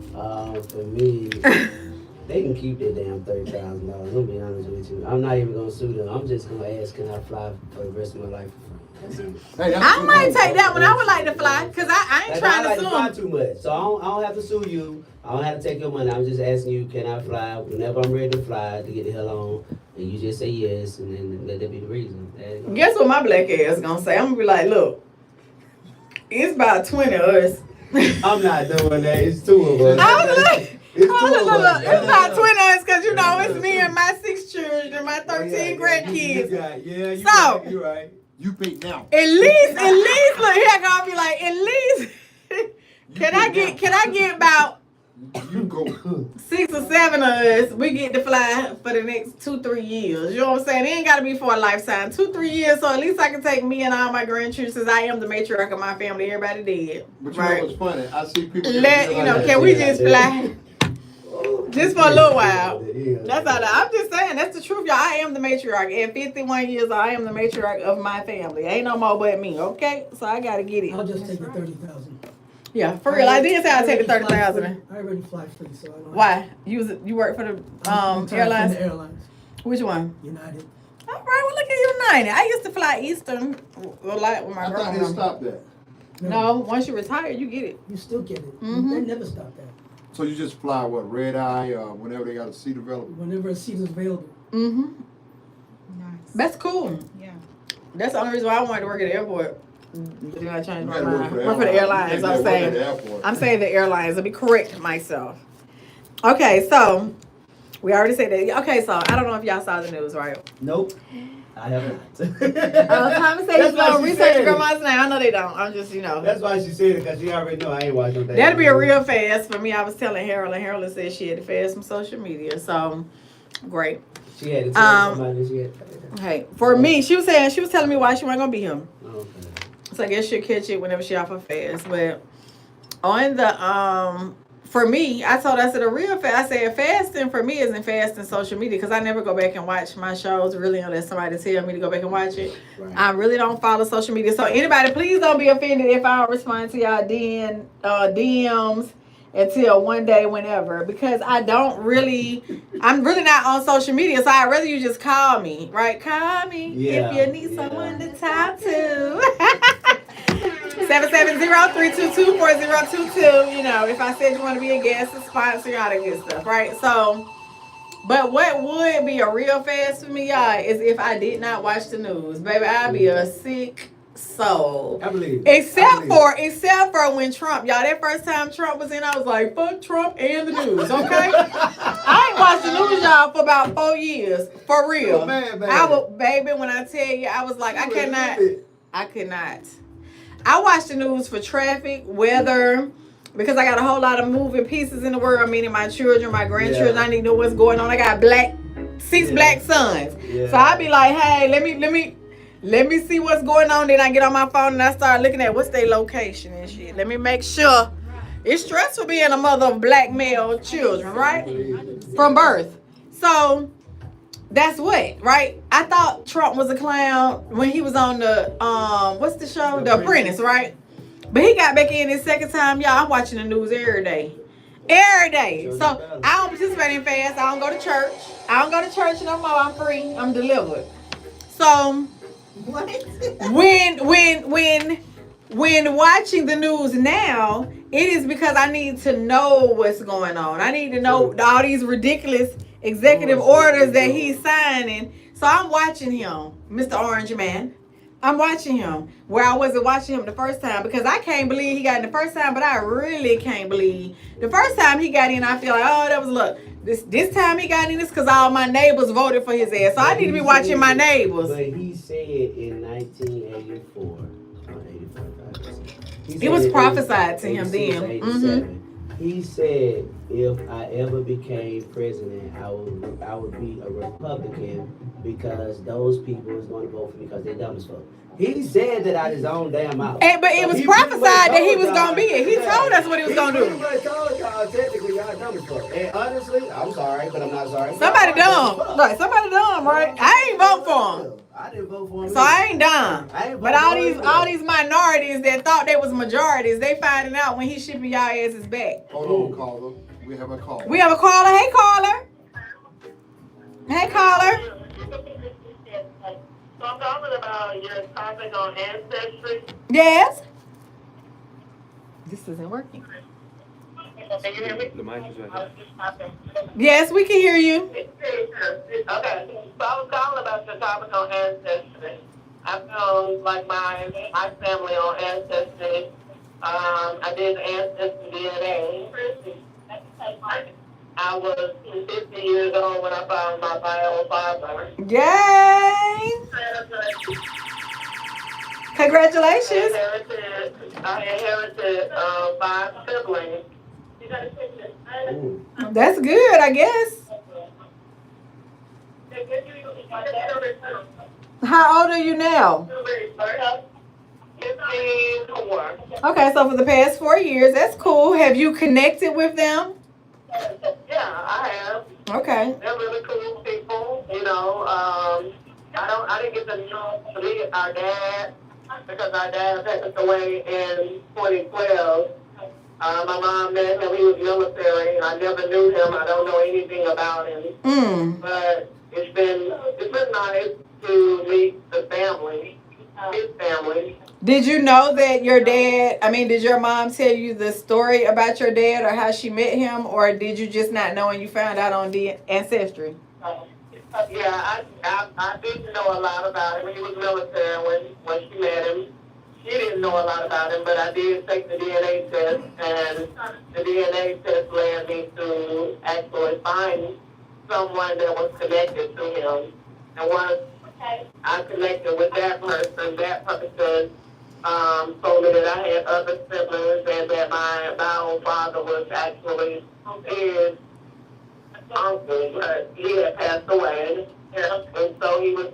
For me, they can keep that damn $30,000. I'm gonna be honest with you. I'm not even gonna sue them. I'm just gonna ask, can I fly for the rest of my life? That's it. Hey, that's I a might good take that one. I would like to fly because I ain't Like, trying I like to to fly sue too much, so I don't have to sue you. I don't have to take your money. I'm just asking you, can I fly whenever I'm ready to fly to get the hell on? And you just say yes, and then let that be the reason. There you go. Guess what my black ass gonna say? I'm gonna be like, look, it's about 20 of us. I'm not doing that. It's two of us. I was like, It's oh, two look, of look, us. look, it's about 20 of us because you know it's me and my 6 children and my 13 grandkids. You So- right, you right. You pick now. At least, look, here I go. I'll be like, at least, can I get about You go. 6 or 7 of us? We get to fly for the next 2-3 years. You know what I'm saying? It ain't gotta be for a lifetime. 2-3 years, so at least I can take me and all my grandchildren since I am the matriarch of my family. Everybody dead, But you know right? what's funny? I see people. Let you know, can we just fly? Just for a little while. That's all. I'm just saying, that's the truth, y'all. I am the matriarch. At 51 years old, I am the matriarch of my family. Ain't no more but me, okay? So I gotta get it. I'll just take the 30,000. Yeah, for real. I did say I'd take the 30,000. I already fly free, so I don't. Why? You work for the I'm retired from airlines? the airlines. Which one? United. All right, well look at United. I used to fly Eastern a lot with my I thought they grandma. stopped that. No, once you retire, you get it. You still get it. Mhm. They never stop that. So you just fly what, red eye, whenever they got a seat available? Whenever a seat is available. Mm-hmm. Nice. That's cool. Yeah. That's the only reason why I wanted to work at the airport. But then I changed You my gotta mind. Work for the airlines. You I'm can't work at saying. the airport. I'm saying the airlines. Let me correct myself. Okay, so we already said that. Okay, so I don't know if y'all saw the news, right? Nope. I have not. Thomas said he's That's why gonna she research said your it. grandma's name. I know they don't. I'm just, That's why she said it, because she already know I ain't watching that. That'd be a real fast for me. I was telling Harold, and Harold said she had to fast from social media. So great. She had to tell somebody she had. Hey, for me, she was telling me why she wasn't gonna be here. Okay. So I guess she'll catch it whenever she off her fast. But on the for me, I said a real fast. I said fasting for me isn't fasting social media because I never go back and watch my shows really unless somebody tell me to go back and watch it. Right. I really don't follow social media. So anybody, please don't be offended if I don't respond to y'all DMs until one day whenever, because I'm really not on social media. So I'd rather you just call me, right? Call me if you need someone to talk to. 770-322-4022. You know, if I said you want to be a guest, a sponsor, all that good stuff, right? So, but what would be a real fast for me, y'all, is if I did not watch the news. Baby, I'd be a sick soul. I believe. Except for when Trump, y'all, that first time Trump was in, I was like, fuck Trump and the news, okay? I ain't watched the news, y'all. y'all for about 4 years. For real. Man, baby. I was, baby, when I tell you, I was like, I could not. I watch the news for traffic, weather, because I got a whole lot of moving pieces in the world. Meaning my children, my grandchildren. Yeah. I need to know what's going on. I got six black sons. Yeah. So I be like, hey, let me see what's going on. Then I get on my phone and I start looking at what's their location and shit. Let me make sure. It's stressful being a mother of black male children, right? From birth. So that's what, right? I thought Trump was a clown when he was on the what's the show? The Apprentice, right? But he got back in his second time. Y'all, I'm watching the news every day. Every day. So I don't participate in fast. I don't go to church. I don't go to church no more. I'm free. I'm delivered. So What? when watching the news now, it is because I need to know what's going on. I need to know all these ridiculous executive orders that he's signing. So I'm watching him, Mr. Orange Man. I'm watching him where I wasn't watching him the first time because I can't believe he got in the first time, but I really can't believe the first time he got in. I feel like, oh, that was luck. This time he got in this because all my neighbors voted for his ass. So I need to be watching my neighbors. But he said in 1984, or 85, It was prophesied to him then. Mm-hmm. He said, if I ever became president, I would be a Republican because those people is going to vote for me because they're dumb as fuck. He said that out his own damn mouth. But it was prophesied that he was going to be it. He told us what he was going to do. He pretty much told y'all technically y'all dumb as fuck. And honestly, I'm sorry, but I'm not sorry. Somebody dumb. Right, somebody dumb, right? I ain't vote for him. I didn't vote for him. So I ain't dumb. But all these minorities that thought they was majorities, they finding out when he's shipping y'all asses back. Hold on, caller. We have a call. We have a caller. Hey, caller. Hey, caller. So I'm talking about your topic on ancestry. Yes. This isn't working. Can you hear me? The mic is right here. Yes, we can hear you. Okay. So I was calling about your topic on ancestry. I found like my family on ancestry. I did ancestry DNA. I was 50 years old when I found my bio father. Yay! Congratulations. I inherited 5 siblings. That's good, I guess. How old are you now? 54. Okay, so for the past 4 years, that's cool. Have you connected with them? Yeah, I have. Okay. They're really cool people, you know. I didn't get to meet our dad because our dad passed away in 2012. My mom met him. He was military. I never knew him. I don't know anything about him. But it's been nice to meet the family, his family. Did you know that your dad, did your mom tell you the story about your dad or how she met him, or did you just not know and you found out on the ancestry? Yeah, I didn't know a lot about him. He was military when she met him. She didn't know a lot about him, but I did take the DNA test, and the DNA test led me to actually find someone that was connected to him. And once I connected with that person told me that I had other siblings and that my bio father was actually his uncle, but he had passed away. Yeah. And so he was,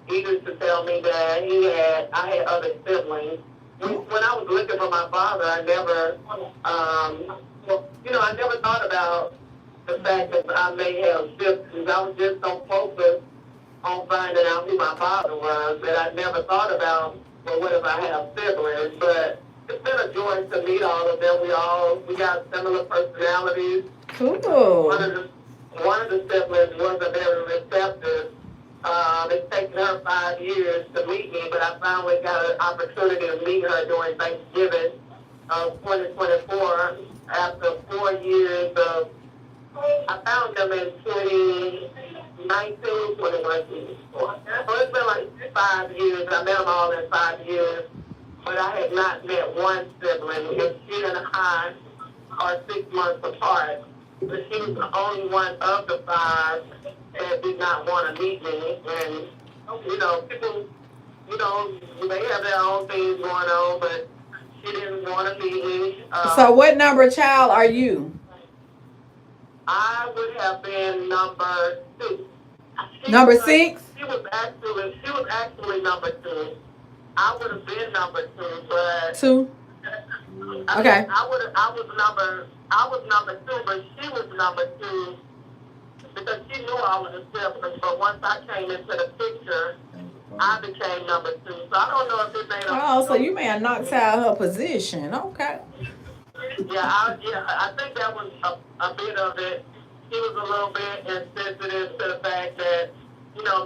eager to tell me that I had other siblings. When I was looking for my father, I never thought about the fact that I may have siblings. I was just so focused on finding out who my father was that I never thought about, well, what if I have siblings? But it's been a joy to meet all of them. We got similar personalities. Cool. One of the siblings wasn't very receptive. It's taken her 5 years to meet me, but I finally got an opportunity to meet her during Thanksgiving of 2024 after 4 years of, I found them in 2019, 2019. So it's been like 5 years. I met them all in 5 years, but I had not met one sibling. And she and I are 6 months apart. but she was the only one of the five that did not want to meet me. And, people, they have their own things going on, but she didn't want to meet me. So what number child are you? I would have been number 2. Number 6? She was actually number 2. I would have been number 2, but 2. Okay. I was number 2, but she was number 2 because she knew I was a sibling. But once I came into the picture, I became number 2. So I don't know if it made a. Oh, so you may have knocked out her position. Okay. I think that was a bit of it. She was a little bit insensitive to the fact that,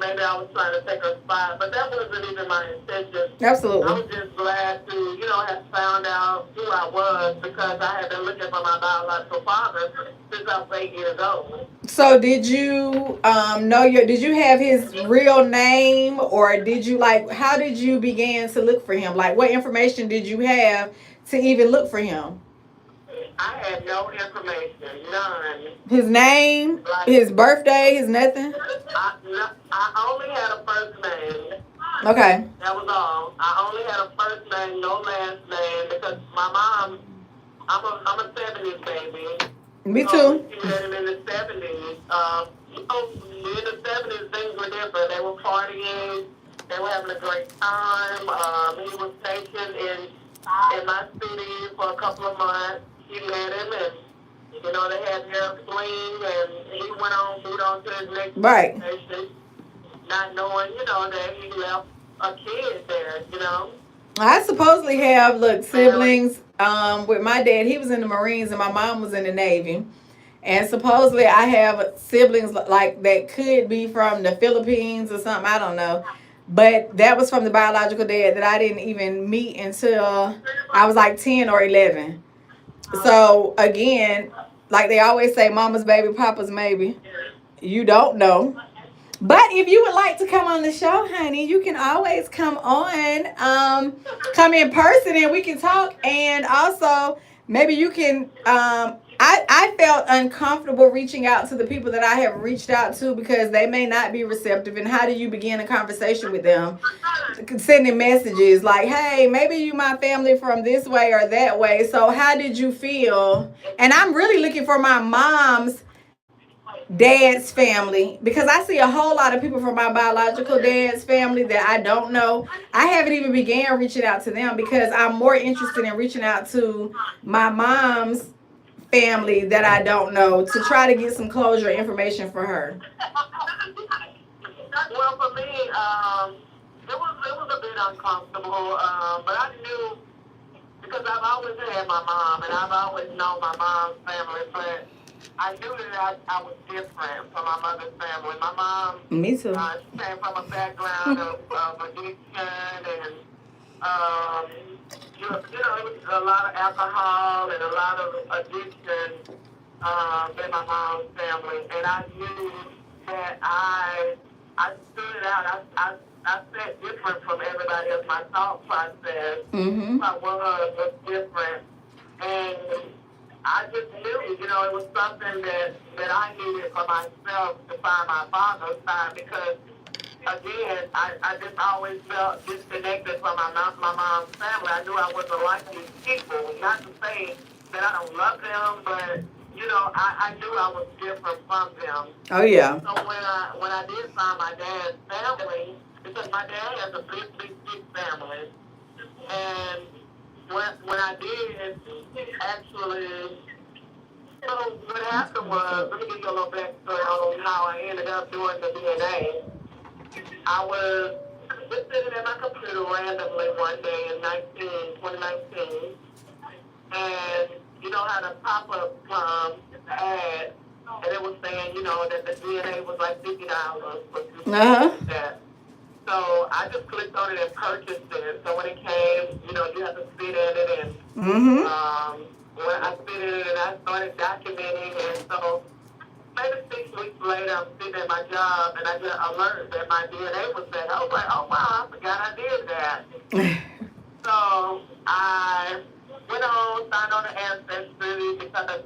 maybe I was trying to take her spot, but that wasn't even my intention. Absolutely. I was just glad to, have found out who I was because I had been looking for my biological father since I was 8 years old. So did you did you have his real name, or did you how did you begin to look for him? Like what information did you have to even look for him? I had no information, none. His name, his birthday, his nothing? I only had a first name. Okay. That was all. I only had a first name, no last name, because my mom, I'm a 70s baby. Me So too. she met him in the 70s. In the 70s, things were different. They were partying. They were having a great time. He was stationed in my city for a couple of months. She met him, and they had their fling, and he moved on to his next station, not knowing, that he left a kid there, I supposedly have siblings. With my dad, he was in the Marines and my mom was in the Navy. And supposedly I have siblings like that could be from the Philippines or something. I don't know. But that was from the biological dad that I didn't even meet until I was like 10 or 11. So again, like they always say, mama's baby, papa's maybe. You don't know. But if you would like to come on the show, honey, you can always come on, come in person and we can talk. And also, maybe you can, I felt uncomfortable reaching out to the people that I have reached out to because they may not be receptive. And how do you begin a conversation with them? Sending messages like, hey, maybe you my family from this way or that way. So how did you feel? And I'm really looking for my mom's dad's family because I see a whole lot of people from my biological dad's family that I don't know. I haven't even began reaching out to them because I'm more interested in reaching out to my mom's family that I don't know to try to get some closure information for her. Well, for me, it was a bit uncomfortable, but I knew because I've always had my mom and I've always known my mom's family, but I knew that I was different from my mother's family. My mom, me too. She came from a background of addiction and, it was a lot of alcohol and a lot of addiction in my mom's family. And I knew that I stood out. I sat different from everybody else. My thought process, who I was different. And I just knew, it was something that I needed for myself to find my father's side because, again, I just always felt disconnected from my mom's family. I knew I wasn't like these people. Not to say that I don't love them, but, I knew I was different from them. Oh, yeah. So when I did find my dad's family, because my dad has a big family, and when I did, actually, so what happened was, let me give you a little backstory on how I ended up doing the DNA. I was just sitting at my computer randomly one day in 2019, and you know how the pop-up comes, the ad, and it was saying, that the DNA was like $50 for that. So I just clicked on it and purchased it. So when it came, you have to sit in it and when I sit in it and I started documenting and so maybe 6 weeks later I'm sitting at my job and I get an alert that my DNA was there. I was like, oh wow, I forgot I did that. So I went on, signed on the ancestry because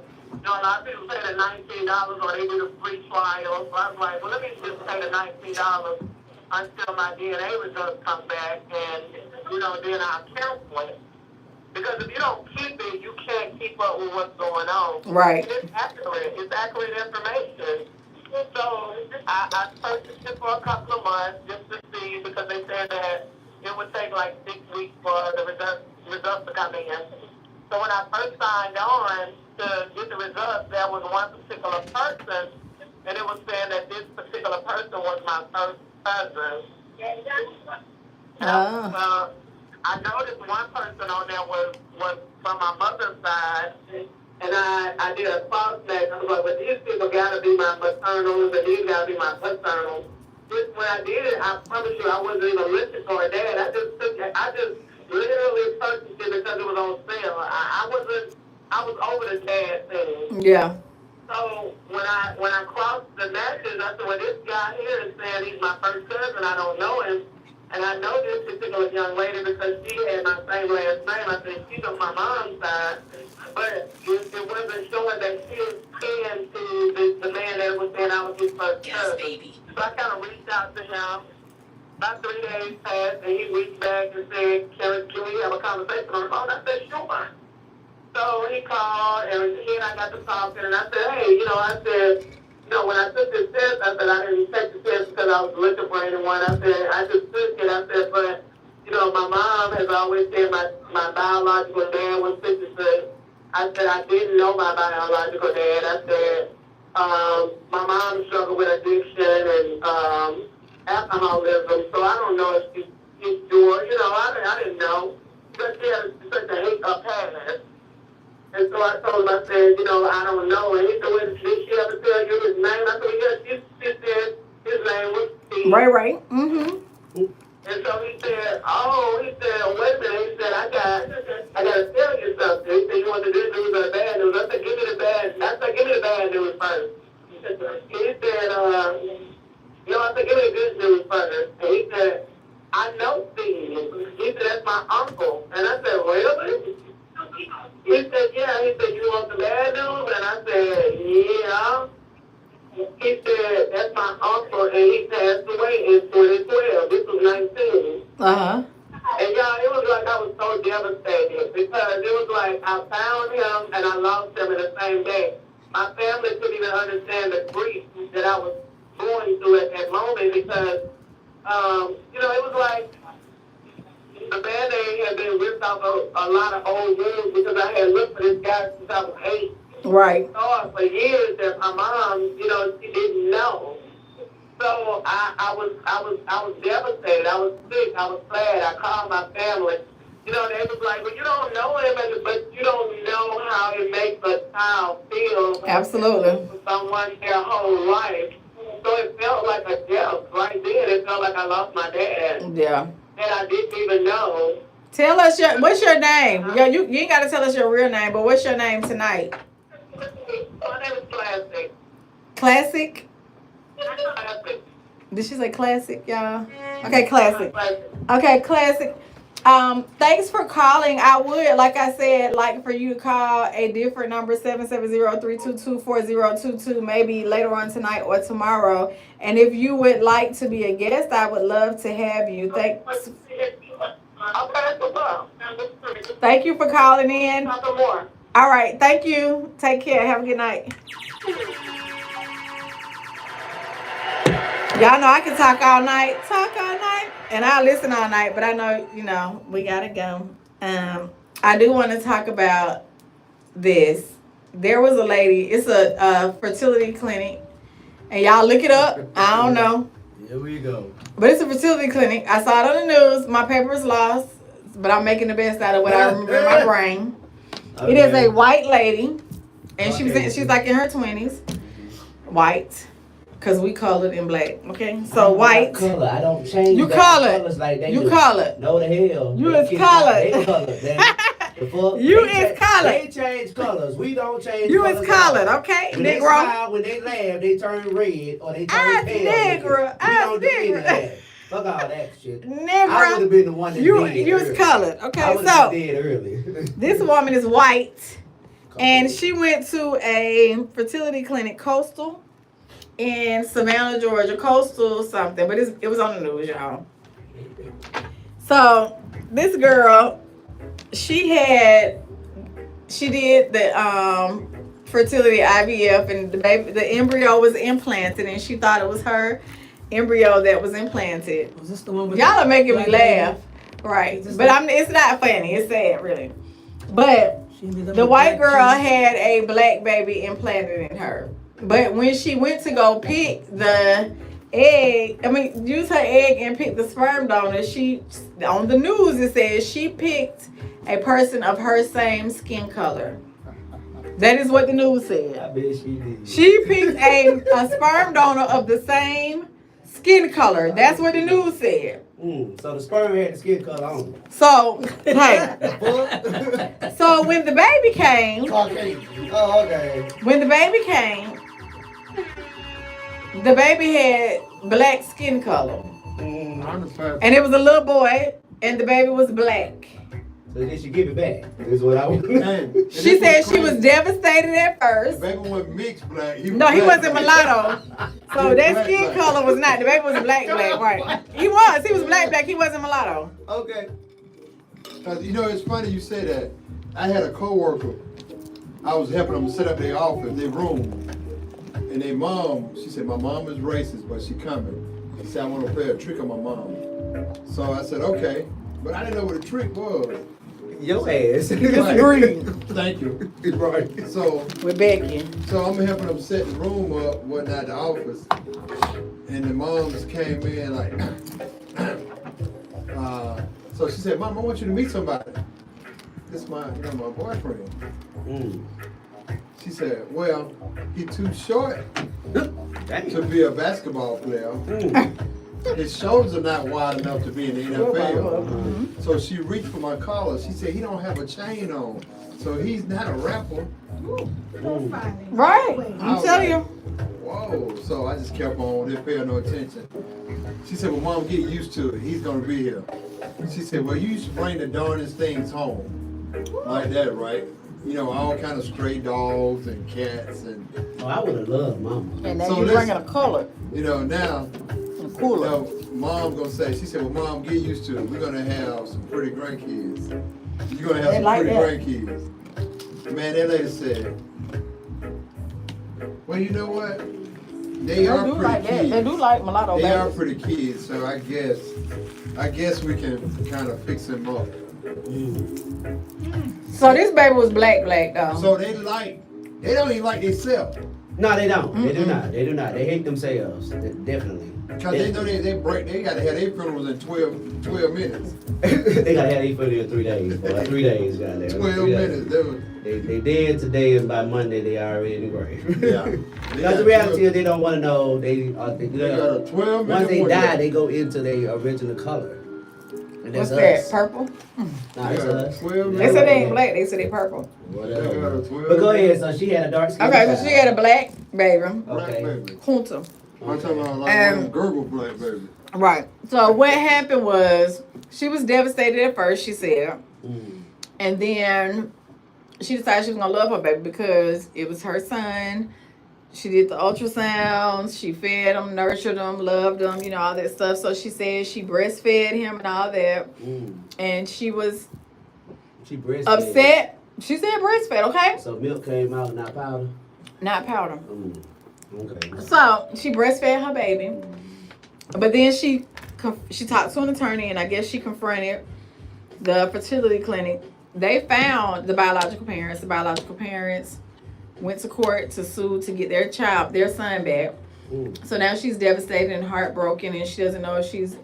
know, a lot of people pay the $19 or they do the free trial. So I was like, well, let me just pay the $19 until my DNA results come back, and, you know, then I'll cancel it. Because if you don't keep it, you can't keep up with what's going on. Right. And it's accurate. It's accurate information. So I purchased it for a couple of months just to see, because they said that it would take like 6 weeks for the results to come in. So when I first signed on to get the results, there was one particular person, and it was saying that this particular person was my first cousin. Oh. I noticed one person on there was from my mother's side, and I did a cross match. I was like, well, these people gotta be my maternals, and these gotta be my paternals. Just when I did it, I promise you, I wasn't even looking for a dad. I just literally purchased it because it was on sale. I was over the dad thing. Yeah. So when I crossed the matches, I said, well, this guy here is saying he's my first cousin. I don't know him. And I know this particular young lady because she had my same last name. I said, she's on my mom's side. But it wasn't showing that she was kin to the man that was saying I was his first cousin. Baby. So I kind of reached out to him. About 3 days passed, and he reached back and said, can we have a conversation on the phone? I said, sure. So he called, and he and I got to talking, and I said, hey, when I took this test, I said I didn't take the test because I was looking for anyone. I said, I just took it. I said, but, my mom has always said my biological dad was 56. I said, I didn't know my biological dad. I said, my mom struggled with addiction and alcoholism, so I don't know if she's sure. I didn't know. But she had such a past. And so I told him, I said, I don't know. And he said, well, did she ever tell you his name? I said, yes, she said his name was Steve. Right. Mm-hmm. And so he said, wait a minute. He said, I got to tell you something. He said, you want the good news or the bad news? I said, give me the bad news first. He said, I said, give me the good news first. And he said, I know Steve. He said, that's my uncle. And I said, really? He said, yeah. He said, you want the bad news? And I said, yeah. He said, that's my uncle, and he passed away in 2012. This was 19. Uh-huh. And y'all, it was like I was so devastated because it was like I found him and I lost him in the same day. My family couldn't even understand the grief that I was going through at that moment because, it was like the Band-Aid had been ripped off a lot of old wounds because I had looked for this guy since I was 8. Right. Thought for years that my mom, she didn't know. So I was devastated. I was sick. I was sad. I called my family. They was like, well, you don't know him, but you don't know how it makes a child feel. Absolutely. For someone their whole life. So it felt like a death right then. It felt like I lost my dad. Yeah. And I didn't even know. Tell us what's your name? Yeah, you ain't got to tell us your real name, but what's your name tonight? My name is Classic. Classic? Classic. Did she say classic, y'all? Okay, classic. Okay, classic. Thanks for calling. I would, like I said, like for you to call a different number, 770-322-4022, maybe later on tonight or tomorrow. And if you would like to be a guest, I would love to have you. Thanks. Thank you for calling in. All right, thank you. Take care. Have a good night. Y'all know I can talk all night, and I'll listen all night, but I know, we gotta go. I do want to talk about this. There was a lady, it's a fertility clinic, and y'all look it up. I don't know. Here we go. But it's a fertility clinic. I saw it on the news. My paper is lost, but I'm making the best out of what I remember in my brain. Okay. It is a white lady, and she's like in her 20s. White. Because we colored in black, okay? So white. Color. I don't change. You colored. Like they you do. colored. No the hell. You is colored. They colored. You is colored. They change colors. We don't change you colors. You is colored, okay? When Negro. They smile, when they laugh, they turn red or they turn pale. Negro. We don't do any of that. Fuck all that shit. Negro. I would have been the one that You is colored, okay? I So dead early. this woman is white. And she went to a fertility clinic, Coastal, in Savannah, Georgia. Coastal something, but it was on the news, y'all. So this girl, she did the fertility IVF, and the embryo was implanted, and she thought it was her embryo that was implanted. Was this the one with Y'all are the making me black laugh, baby? right? Is this But it's not funny. It's sad, really. But She ended up the with white black girl cheeks. had a black baby implanted in her. But when she went to go pick the egg, use her egg and pick the sperm donor, she, on the news, it says she picked a person of her same skin color. That is what the news I said. bet she did. She picked a sperm donor of the same skin color. That's what the news said. So the sperm had the skin color on it. So, hey. So when the baby came, Caucasian. Oh, okay. when the baby came, the baby had black skin color. And it was a little boy, and the baby was black. So then she give it back. Is what I was. She said she was devastated at first. The baby wasn't mixed black. No, he wasn't mulatto. So that skin color was not. The baby was black, right? He was black. He wasn't mulatto. Okay. Cause you know it's funny you say that. I had a coworker. I was helping them set up their office, their room, and their mom. She said my mom is racist, but she coming. She said I want to play a trick on my mom. So I said okay, but I didn't know what the trick was. Your ass. Green. Thank you. Right. So With Becky. So I'm helping them set the room up, whatnot, the office, and the moms came in like, so she said, "Mom, I want you to meet somebody. This is my boyfriend." She said, "Well, he's too short to be a basketball player. His shoulders are not wide enough to be in the NFL." So she reached for my collar. She said, "He don't have a chain on, so he's not a rapper." Right. I'm telling you. Whoa. So I just kept on, didn't pay her no attention. She said, "Well, Mom, get used to it. He's going to be here." She said, "Well, you used to bring the darndest things home." Like that, right? You know, all kind of stray dogs and cats and... Oh, I would have loved Mama. And then So you listen. bringing a color. You know, now, Cooler. Mom gonna say, she said, "Well, Mom, get used to it. We're gonna have some pretty grandkids. You're gonna have They some like pretty that. grandkids." Man, that lady said, "Well, you know what? They are do pretty like that. kids. They do like mulatto They are babies. pretty kids, so I guess we can kind of fix them up." So this baby was black though. So they don't even like themselves. No, they don't. They do not. They do not. They hate themselves. Definitely. Because they know they gotta have their funerals in 12 minutes. They gotta have their funeral in 3 days. Boy. 3 days, goddamn. 12 minutes. They dead today, and by Monday they already in the grave. Yeah. Because the reality is they don't want to know. They got a 12-minute once they window. die, they go into their original color. And What's that's us. that? Purple? Nah, it's us. 12 They said they ain't black. They said they purple. Whatever. But go ahead. So she had a dark skin. Okay, so she had a black baby. Black Okay. baby. Punta. I'm talking about like one of them gurgle black baby. Right. So what happened was she was devastated at first, she said. And then she decided she was gonna love her baby because it was her son. She did the ultrasounds, she fed him, nurtured him, loved him, you know, all that stuff. So she said she breastfed him and all that. And she was She breastfed. upset. She said breastfed, okay? So milk came out, not powder. Not powder. Okay. So she breastfed her baby, but then she talked to an attorney, and I guess she confronted the fertility clinic. They found the biological parents. The biological parents went to court to sue to get their son back. So now she's devastated and heartbroken, and she doesn't know if she's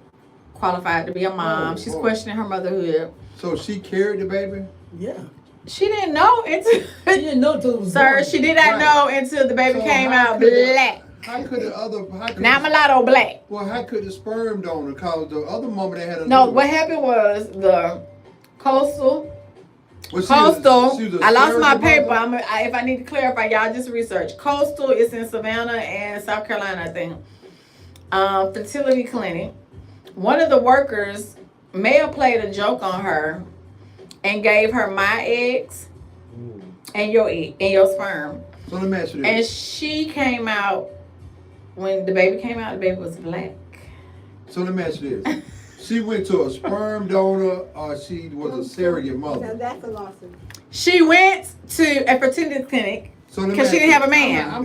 qualified to be a mom. She's questioning her motherhood. So she carried the baby? Yeah. She didn't know until She didn't know until it was sir. born. She did not know until the baby So came how out could the- black, How could the other, not mulatto, black. well, how could the sperm donor, cause the other mama that had a No, what happened was the coastal. well, she Coastal. was a I lost my surrogate paper. mother? If I need to clarify, y'all just research. Coastal is in Savannah and South Carolina, I think. Fertility clinic. One of the workers may have played a joke on her and gave her my eggs and your egg and your sperm. So let me ask you And this. she came out when the baby came out. The baby was black. So let me ask you this. She went to a sperm donor or she was a surrogate Now mother? that's a lawsuit. She went to a fertility clinic So let me because she ask didn't you- have a man. I'm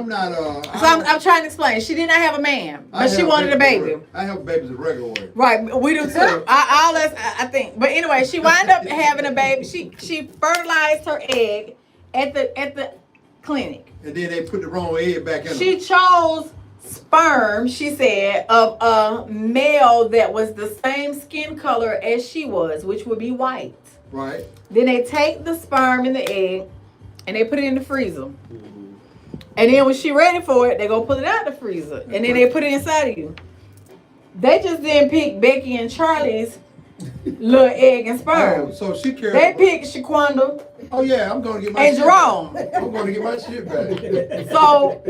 not So I'm trying to explain. She did not have a man, but she wanted a baby. I have babies the regular way. Right, we do too. I think. But anyway, she wound up having a baby. She fertilized her egg at the clinic. And then they put the wrong egg back in She her. chose sperm, she said, of a male that was the same skin color as she was, which would be white. Right. Then they take the sperm and the egg and they put it in the freezer. Mhm. And then when she ready for it, they go pull it out the freezer. And then they put it inside of you. They just didn't pick Becky and Charlie's little egg and Oh, sperm. so she carried. They picked Shaquanda Oh yeah, I'm gonna get my and shit Jerome. back. I'm gonna get my shit back. So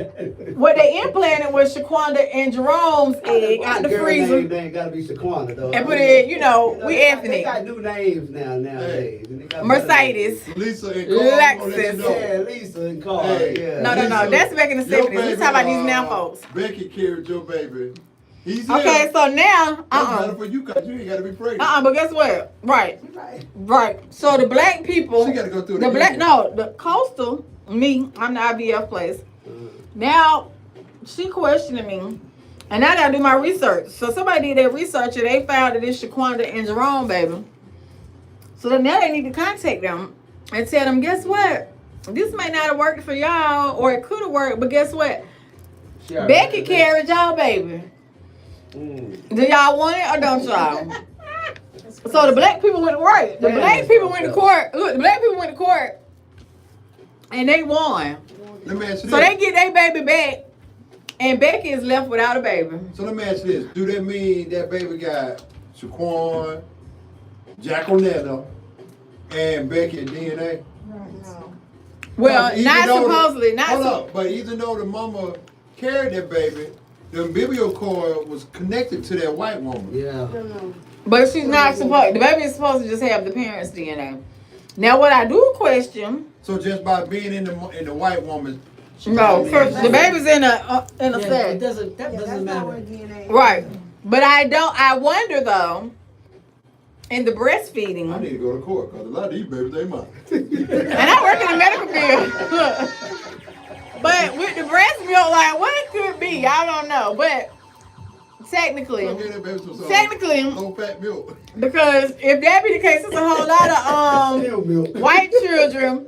what they implanted was Shaquanda and Jerome's egg out the Girl freezer name ain't gotta be Shaquanda though. and put it, You know, we they ethnic. got new names nowadays. And they got Mercedes. Lisa and Carl, I'm gonna let you Lexus. know. Yeah, Lisa and Carl. Hey. Yeah. No. Lisa, That's back in the your 70s. We baby, talking about these now folks. Becky carried your baby. He's Okay, here. so now, That's better for you because you ain't gotta be pregnant. but guess what? Right. Right. Right. So the black people, She gotta go through the the black, union. no, the coastal, me, I'm the IVF place. Now, she questioning me, and I gotta do my research. So somebody did their research and they found that it's Shaquanda and Jerome, baby. So then now they need to contact them and tell them, guess what? This may not have worked for y'all, or it could have worked, but guess what? She already Becky had a carried y'all, baby. baby. Do y'all want it or don't y'all? So the black people went right. The Yeah, black that's people fucked went to up. court. Look, the black people went to court, and they won. Let me ask you So this. they get their baby back, and Becky is left without a baby. So let me ask you this. Do that mean that baby got Shaquan, Jacqueline, and Becky DNA? No. Well, Even not though the- supposedly, not. Hold up, but even though the mama carried that baby, the umbilical cord was connected to that white woman. Yeah. No. But she's not supposed. The baby is supposed to just have the parents' DNA. Now, what I do question, So just by being in the white woman, no, first the baby's in a Yeah, it sack, doesn't, that Yeah, doesn't that's not where matter. DNA. right? But I wonder though, in the I breastfeeding, need to go to court because a lot of these babies ain't mine. and I work in the medical field. But with the breast milk, like what it could be, I don't know. But technically, Go get that baby some technically, low fat milk. because if that be the case, it's a whole lot of Still milk. white children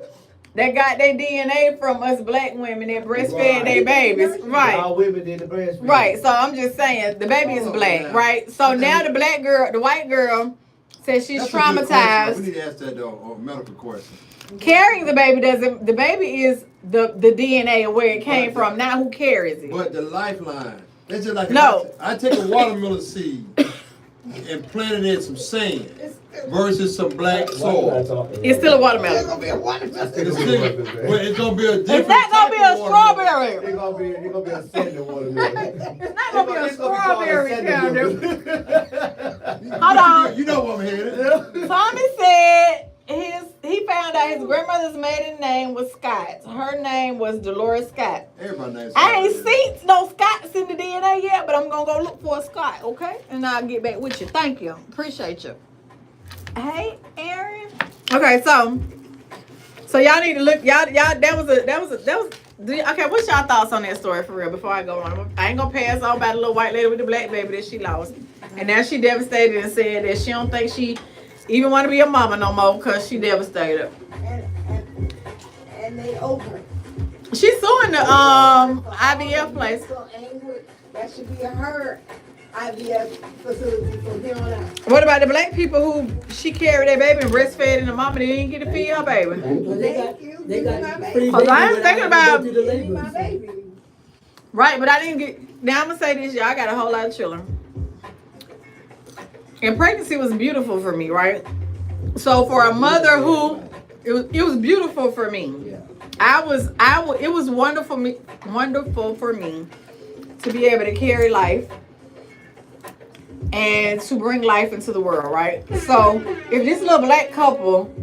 that got their DNA from us black women that breastfed their babies, right? All women did the breastfeeding. Right. So I'm just saying the baby is Oh, black, yeah. right? So Okay. now the white girl says she's That's a good question. We traumatized. need to ask that though, a medical question. Carrying the baby doesn't. The baby is the DNA of where it came from, not who carries it. But the lifeline, that's just like No. I take a watermelon seed and plant it in some sand versus some black soil. It's still a watermelon. It's still, but it's gonna be a different. It's not gonna be type a of watermelon. strawberry. It's gonna be a sandal watermelon. It's not gonna be a It's gonna be called a strawberry sandal kind of. watermelon. Hold on. You know what I'm headed. Tommy said he found out his grandmother's maiden name was Scott. Her name was Dolores Scott. Everybody knows. I ain't seen no Scotts in the DNA yet, but I'm gonna go look for a Scott, okay? And I'll get back with you. Thank you. Appreciate you. Hey, Aaron. Okay, so y'all need to look. Y'all. That was. Okay, what's y'all thoughts on that story for real? Before I go on, I ain't gonna pass on about the little white lady with the black baby that she lost, and now she devastated and said that she don't think she even want to be a mama no more because she devastated. And they over. She's suing the IVF place. So angry. That should be her IVF facility from here on out. What about the black people who she carried their baby and breastfed and the mama didn't get to feed her baby? Well, they got free Cause baby I ain't without thinking having to about- go through the Give me my labor. baby. Right, but I didn't get. Now I'm gonna say this, y'all. I got a whole lot of children, and pregnancy was beautiful for me, right? So for a mother who, it was beautiful for me. It was wonderful for me to be able to carry life and to bring life into the world, right? So if this little black couple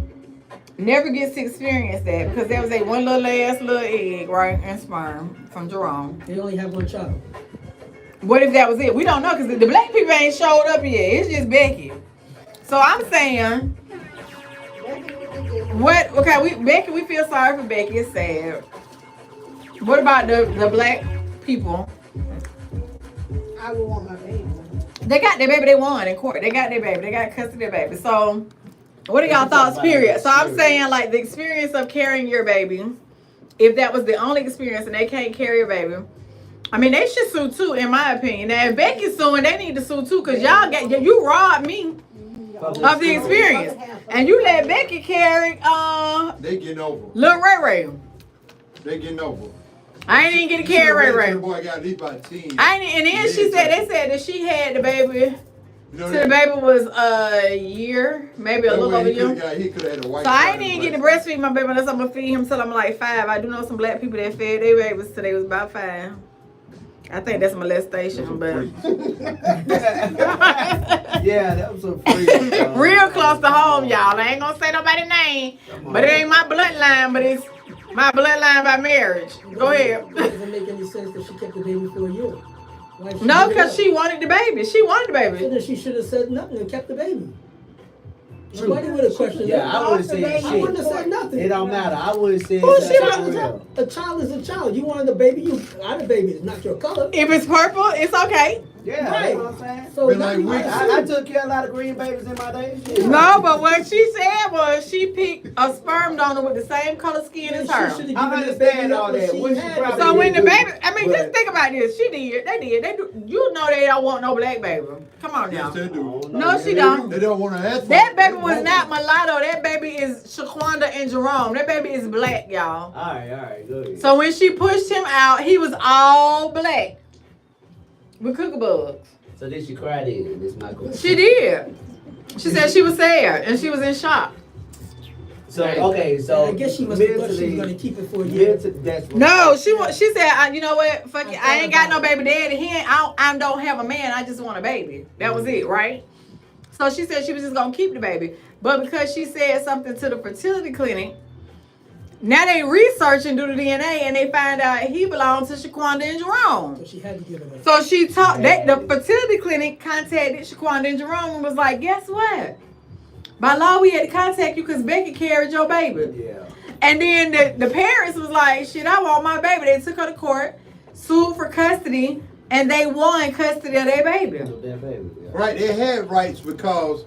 never gets to experience that because there was a one little egg, right, and sperm from Jerome. They only have one child. What if that was it? We don't know because the black people ain't showed up yet. It's just Becky. So I'm saying, what? Okay, Becky, we feel sorry for Becky. It's sad. What about the black people? I would want my baby. They got their baby. They won in court. They got their baby. They got custody of their baby. So, what are y'all thoughts? Period. So I'm saying, like, the experience of carrying your baby. If that was the only experience and they can't carry a baby, I mean, they should sue too, in my opinion. Now, if Becky's suing, they need to sue too, because you robbed me of the experience. And you let Becky carry They getting over. Lil Ray Ray. They getting over. I ain't even get to carry Ray Ray. The boy got at least about 10. And then they said that she had the baby. So the baby was a year, maybe a little over a year. He could have had a white. So I ain't even get to breastfeed my baby unless I'm gonna feed him till I'm like 5. I do know some black people that fed their babies till they was about 5. I think that's molestation, but Yeah, that was a freak. real close to home, y'all. I ain't gonna say nobody's name, but it ain't my bloodline, but it's my bloodline by marriage. Go ahead. It doesn't make any sense that she kept the baby for a year. No, because she wanted the baby. She wanted the So baby. then she should have said nothing and kept the baby. Nobody would have questioned Yeah, that. I would have said I wouldn't have shit. said nothing. It don't matter. I would have said Well, she something was real. a child is a child. You wanted the baby, you got a baby. It's not your color. If it's purple, it's okay. Yeah, Right. that's what I'm saying. So But now like you we- have to I sue. took care of a lot of green babies in my day. Yeah. No, but what she said was she picked a sperm donor with the same color skin as her. She should I have given the understand baby all up that. when What she she had probably it. So when the did. baby, I mean, But- just think about this. They do. You know they don't want no black baby. Come on now. Yes, they do. No, she don't. They don't want to ask for That it. baby was not mulatto. That baby is Shaquanda and Jerome. That baby is black, y'all. All right, go ahead. So when she pushed him out, he was all black with cookie bugs. So did she cry then? This is my question. She did. She said she was sad and she was in shock. So okay, so I guess she must have thought she was mentally- going to keep it for a year. That's what No, she said, you know what? Fuck it. I ain't got no baby daddy. I don't have a man. I just want a baby. That was it, right? So she said she was just gonna keep the baby, but because she said something to the fertility clinic, now they research and do the DNA and they find out he belonged to Shaquanda and Jerome. So she had to give it up. So she talked. The fertility clinic contacted Shaquanda and Jerome and was like, "Guess what? By law, we had to contact you because Becky carried your baby." Yeah. And then the parents was like, "Shit, I want my baby." They took her to court, sued for custody, and they won custody of their baby. So that baby, yeah. Right, they had rights because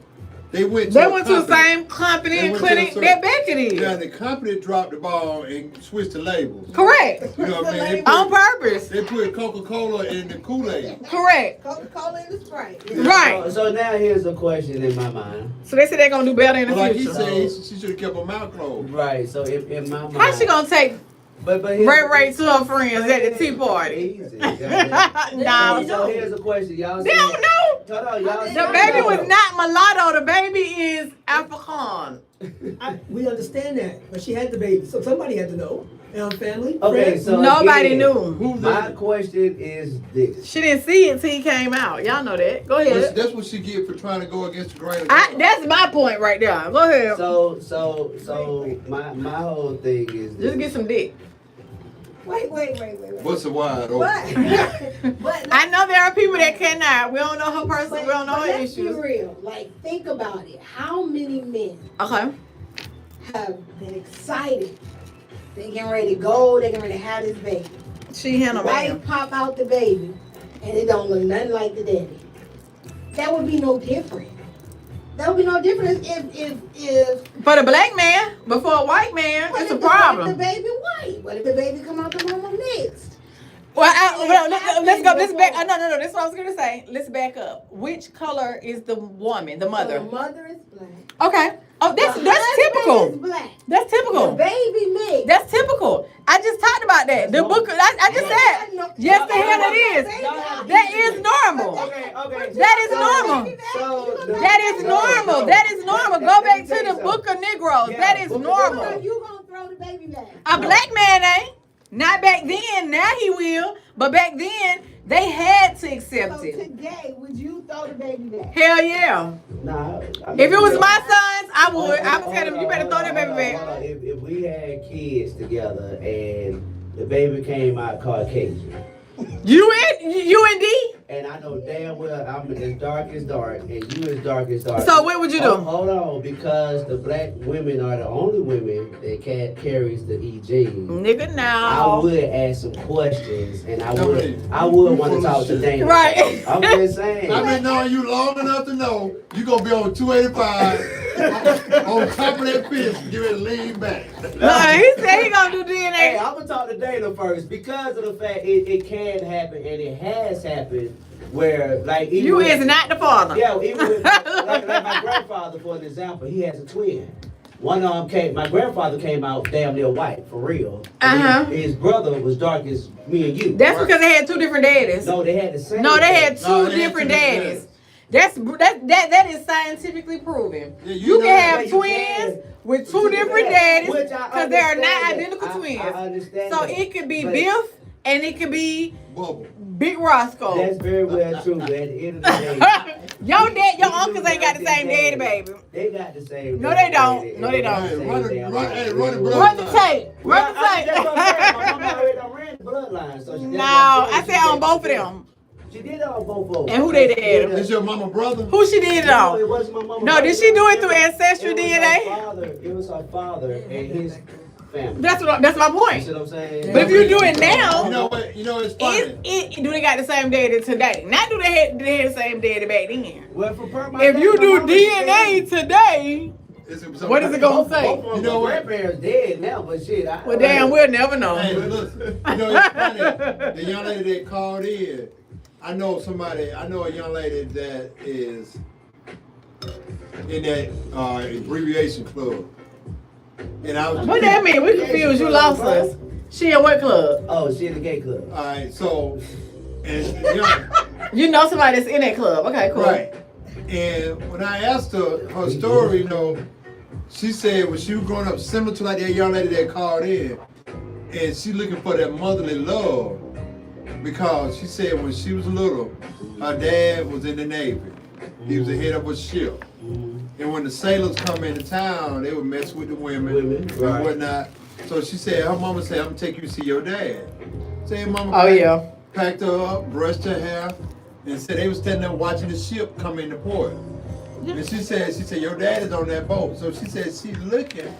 they went to They a went to the company. same company They and went to clinic a that Becky did. Yeah, the company dropped the ball and switched the labels. Correct. You know what I mean? On purpose. They put Coca-Cola in the Kool-Aid. Correct. Coca-Cola in the Sprite. Right. So now here's a question in my mind. So they said they're gonna do better in the But like he future. said, she should have kept her mouth closed. Right. So in my mind. How she gonna take But Ray Ray to her friends at the tea party? Easy. No. So here's a question, y'all. They don't know. Hold on, y'all. The baby was not mulatto. The baby is African. We understand that, but she had the baby, so somebody had to know. And her family, Okay, friends. so Nobody again, knew. Who's My that? question is this. She didn't see it till he came out. Y'all know that. Go ahead. That's what she get for trying to go against the grain of God. That's my point right there. Go ahead. So my whole thing is this. Just get some dick. Wait. What's the wide open? But I know there are people that cannot. We don't know her person. But, We don't know but her let's be issues. real. Like, think about it. How many men Okay. have been excited? They getting ready to go. They getting ready to have this baby. She handled Wife man. pop out the baby, and it don't look nothing like the daddy. That would be no different. That would be no different if For the black man, but for a white man, what it's if a What if problem. the baby white? What if the baby come out the mama mixed? Well, let's go. Let's back. No. That's what I was gonna say. Let's back up. Which color is the woman, the So mother? the mother is black. Okay. Oh, The that's husband typical. is black. That's The typical. baby mixed. That's typical. I just talked about that. The book. I just said. Yes, the hell it is. That is normal. Okay. That is normal. So That is normal. That is normal. Go back to the Book of Negroes. That is So normal. you gonna throw the baby back? A black man ain't. Not back then. Now he will. But back then, they had to accept So it. today, would you throw the baby back? Hell yeah. Nah, I mean, If it was my sons, I would. I would Hold tell them, on, you better hold throw on, that baby hold on, back. hold on. If we had kids together and the baby came out Caucasian, You and D? and I know damn well I'm as dark as dark, and you as dark as dark. So what would you do? Hold on, because the black women are the only women that carries the E gene. Nigga, I no. would ask some questions, and I No, would you want to full of talk to shit. Dana. Right. I'm just saying. I've been knowing you long enough to know you gonna be on 285 on top of that fish. Get ready to lean back. No, he said he gonna do Hey, DNA. I'm gonna talk to Dana first because of the fact it can happen and it has happened where like even You with- is not the father. Yeah, even with like my grandfather, for an example, he has a twin. One of them came. My grandfather came out damn near white for real. And Uh-huh. His brother was dark as me and you. That's because they had two different daddies. No, they had the same. No, they had two No, they had different two different daddies. That is scientifically proven. Yeah, You know can that. have Yeah, you twins can. with two different daddies Which I because they are understand not that. identical twins. I understand So that. it could be But Biff and it could be Bubble. Big Roscoe. That's very well true. But at the end of the day, Your uncles ain't got the same daddy, baby. They got the same. No, daddy, they don't. daddy, No, and they got don't. the same Run it- damn run- daddy. hey, run it, Well, blood. Run the tape. Run the That's what I'm saying. My mama tape. already done ran the bloodline. So she, No, I said on both of them. She did it on both of them. And who they did? Is your mama brother? Who she did it No, on? it wasn't my mama. No, did she do it through ancestry It was DNA? her father. It was her father and his family. That's my You point. see what I'm saying? But if you do it now, You know what? You know it's funny. do they got the same daddy today? Not do they had the same daddy back then. Well, for Pr1ma, If you my do mama DNA said- today, what is it gonna Both say? of them, You know my what? grandparents dead now, but shit. Well, damn, we'll never know. Hey, listen, you know it's funny. The young lady that called in, I know a young lady that is in that abbreviation club. And I was What that mean? We confused. You lost us. She in what club? Oh, she in the gay club. All right, so and young, You know somebody that's in that club. Okay, cool. right. And when I asked her story, she said when she was growing up, similar to like that young lady that called in, and she looking for that motherly love, because she said when she was little, her dad was in the Navy. He was the head of a ship. And when the sailors come into town, they would mess with the women and right. whatnot. So she said, her mama said, I'm gonna take you to see your dad. Say mama Oh yeah. packed her up, brushed her hair, and said they was standing there watching the ship come into port. And she said, your dad is on that boat. So she said she's looking,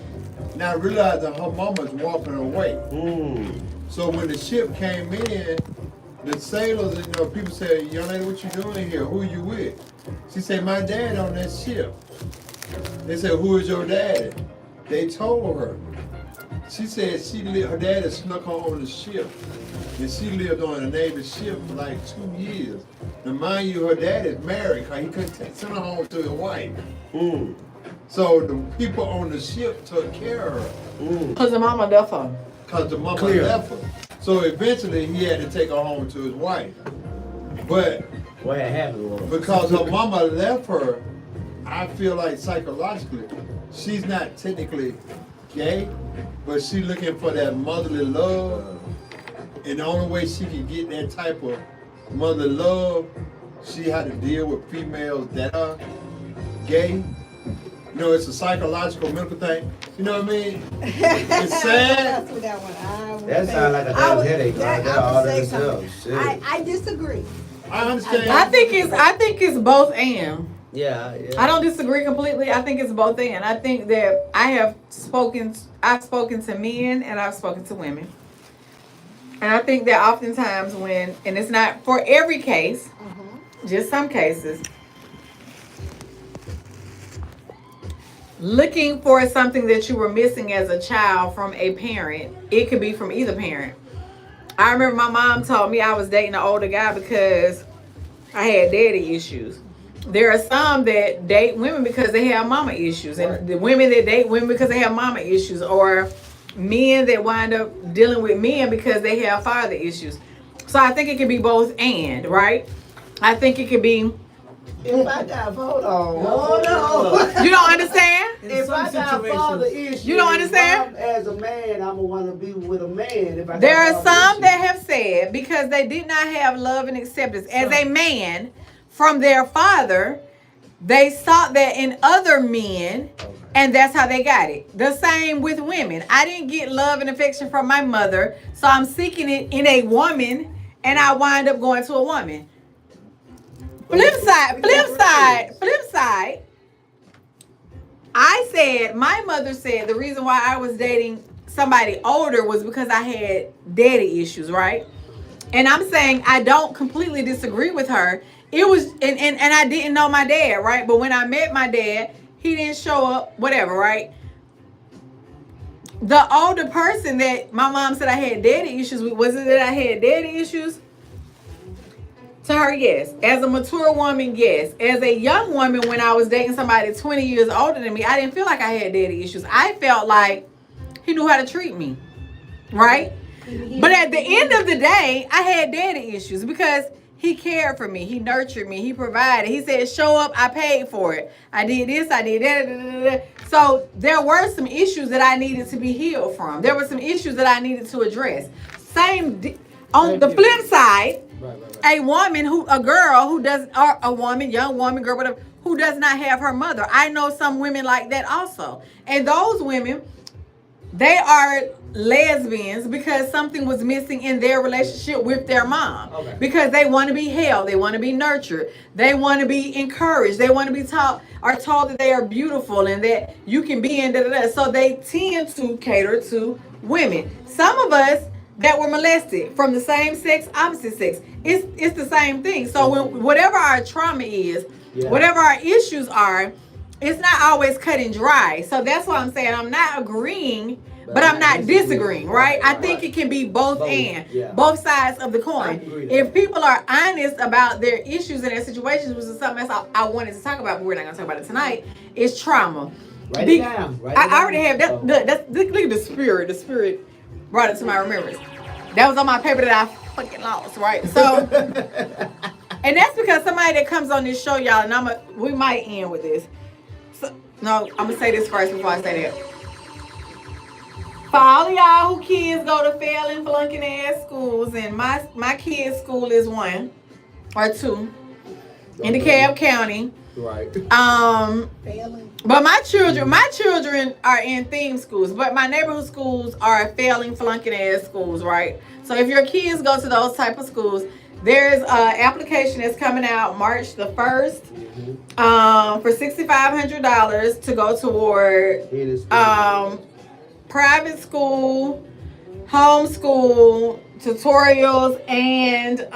now realizing her mama's walking away. So when the ship came in, the sailors, people said, young lady, what you doing here? Who are you with? She said, my dad on that ship. They said, who is your daddy? They told her. She said her dad had snuck her on the ship. And she lived on a Navy ship for like 2 years. Now mind you, her dad is married because he couldn't send her home to his wife. So the people on the ship took care of her. Cause the mama left her. Because the mama Clear. left her. So eventually he had to take her home to his wife. But What had happened was because her mama left her, I feel like psychologically, she's not technically gay, but she's looking for that motherly love. And the only way she can get that type of motherly love, she had to deal with females that are gay. It's a psychological, mental thing. You know what I mean? It's sad. That's what that one. that sounds like a damn headache. Like that all in itself. Shit. I disagree. I understand. I think it's both and. Yeah. I don't disagree completely. I think it's both and. I think that I've spoken to men and I've spoken to women. And I think that oftentimes and it's not for every case, just some cases, looking for something that you were missing as a child from a parent, it could be from either parent. I remember my mom told me I was dating an older guy because I had daddy issues. There are some that date women because they have mama issues, and the women that date women because they have mama issues, or men that wind up dealing with men because they have father issues. So I think it could be both and, right? I think it could be If I got, hold on. Hold on. You don't understand? In If some I got father situations, issues, You don't understand? As a man, I'm gonna want to be with a man. If I got There are father some issues. that have said because they did not have love and acceptance as a man from their father, they sought that in other men, and that's how they got it. The same with women. I didn't get love and affection from my mother, so I'm seeking it in a woman, and I wind up going to a woman. Flip side. I said, my mother said the reason why I was dating somebody older was because I had daddy issues, right? And I'm saying I don't completely disagree with her. It was, and I didn't know my dad, right? But when I met my dad, he didn't show up, whatever, right? The older person that my mom said I had daddy issues with, was it that I had daddy issues? To her, yes. As a mature woman, yes. As a young woman, when I was dating somebody 20 years older than me, I didn't feel like I had daddy issues. I felt like he knew how to treat me, right? But at the end of the day, I had daddy issues because he cared for me. He nurtured me. He provided. He said, show up. I paid for it. I did this. I did that. So there were some issues that I needed to be healed from. There were some issues that I needed to address. On the flip side, a woman a girl who does, or a woman, young woman, girl, whatever, who does not have her mother. I know some women like that also. And those women, they are lesbians because something was missing in their relationship with their mom. Okay. Because they want to be held, they want to be nurtured, they want to be encouraged, they want to be taught or told that they are beautiful and that you can be in So they tend to cater to women. Some of us that were molested from the same sex, opposite sex, it's the same thing. So when whatever our trauma is, whatever our issues are, it's not always cut and dry. So that's why I'm saying I'm not agreeing, but I'm not disagreeing, right? I think it can be both both sides of the coin. If people are honest about their issues and their situations, which is something else I wanted to talk about, but we're not going to talk about it tonight, is trauma. Write it down. I already have that. Look at the spirit. The spirit brought it to my remembrance. That was on my paper that I fucking lost, right? So, and that's because somebody that comes on this show, y'all, and we might end with this. So, no, I'm gonna say this first before I say that. For all of y'all who kids go to failing, flunking ass schools, and my kids' school is 1 or 2 in DeKalb County. Right. But my children are in theme schools, but my neighborhood schools are failing, flunking ass schools, right? So if your kids go to those type of schools, there's an application that's coming out March the 1st for $6,500 to go toward private school, homeschool, tutorials, and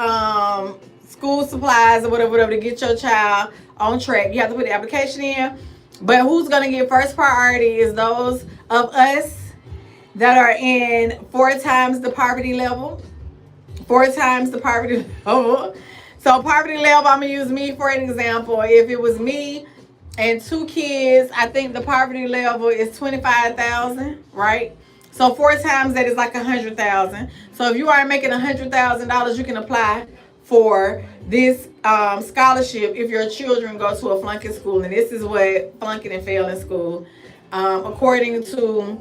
school supplies or whatever to get your child on track. You have to put the application in. But who's going to get first priority is those of us that are in 4 times the poverty level. 4 times the poverty level. So poverty level, I'm going to use me for an example. If it was me and 2 kids, I think the poverty level is 25,000, right? So 4 times that is like 100,000. So if you are making $100,000, you can apply for this scholarship if your children go to a flunking school. And this is what flunking and failing school, according to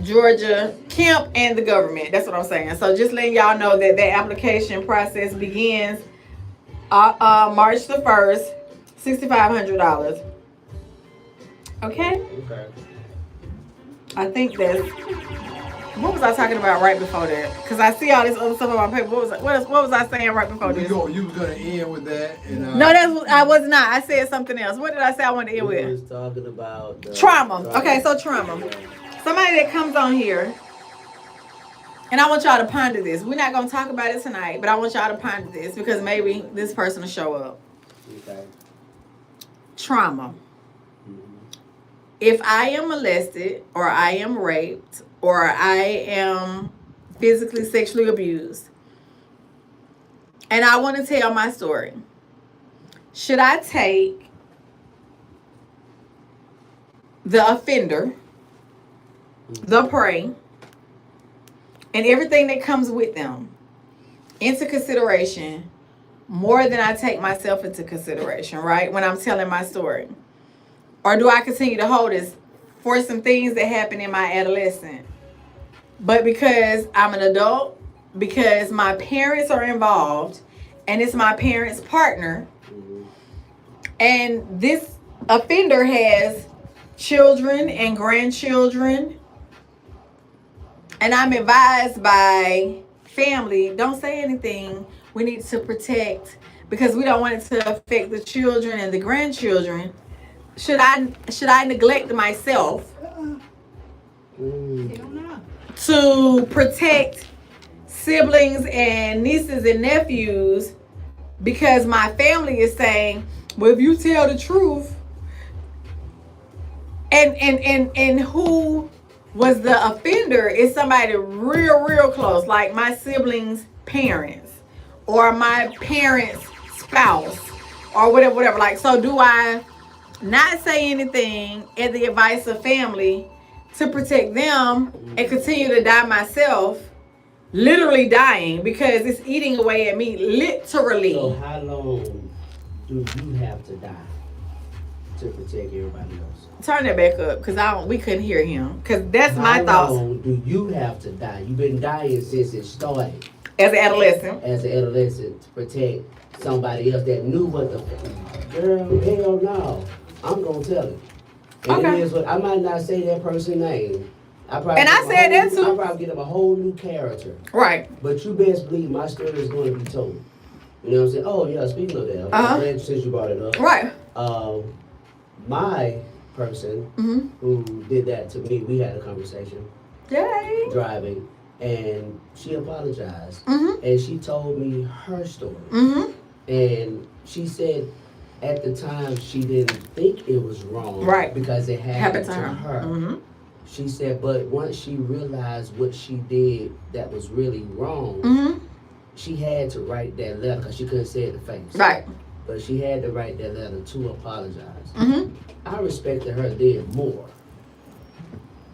Georgia Kemp and the government. That's what I'm saying. So just letting y'all know that the application process begins March the 1st, $6,500. Okay? Okay. I think that's... What was I talking about right before that? Because I see all this other stuff on my paper. What was I saying right before this? You was gonna end with that. And, No, I was not. I said something else. What did I say I wanted to end with? We was talking about trauma. Okay, so trauma. Somebody that comes on here, and I want y'all to ponder this. We're not gonna talk about it tonight, but I want y'all to ponder this because maybe this person will show up. Okay. Trauma. If I am molested, or I am raped, or I am physically, sexually abused, and I want to tell my story, should I take the offender, the prey, and everything that comes with them into consideration more than I take myself into consideration, right? When I'm telling my story. Or do I continue to hold this for some things that happened in my adolescence? But because I'm an adult, because my parents are involved, and it's my parents' partner, and this offender has children and grandchildren, and I'm advised by family, don't say anything. We need to protect because we don't want it to affect the children and the grandchildren. Should I neglect myself to protect siblings and nieces and nephews because my family is saying, well, if you tell the truth, and who was the offender is somebody real close, like my siblings' parents or my parents' spouse or whatever. Like, so do I not say anything at the advice of family to protect them and continue to die myself, literally dying because it's eating away at me, literally. So how long do you have to die to protect everybody else? Turn that back up because we couldn't hear him. Because that's my thoughts. How long do you have to die? You've been dying since it started. As an adolescent. As an adolescent to protect somebody else that knew what the girl, hell no. I'm gonna tell it. And Okay. it is what I might not say that person's name. I said that too. I probably get them a whole new character. Right. But you best believe my story is going to be told. You know what I'm saying? Oh yeah, speaking of that, I'm glad since you brought it up. Right. My person who did that to me, we had a conversation. Yay. Driving, and she apologized, and she told me her story, and she said at the time she didn't think it was wrong, right? Because it happened to her. She said, but once she realized what she did that was really wrong, she had to write that letter because she couldn't say it to face, right? But she had to write that letter to apologize. I respected her then more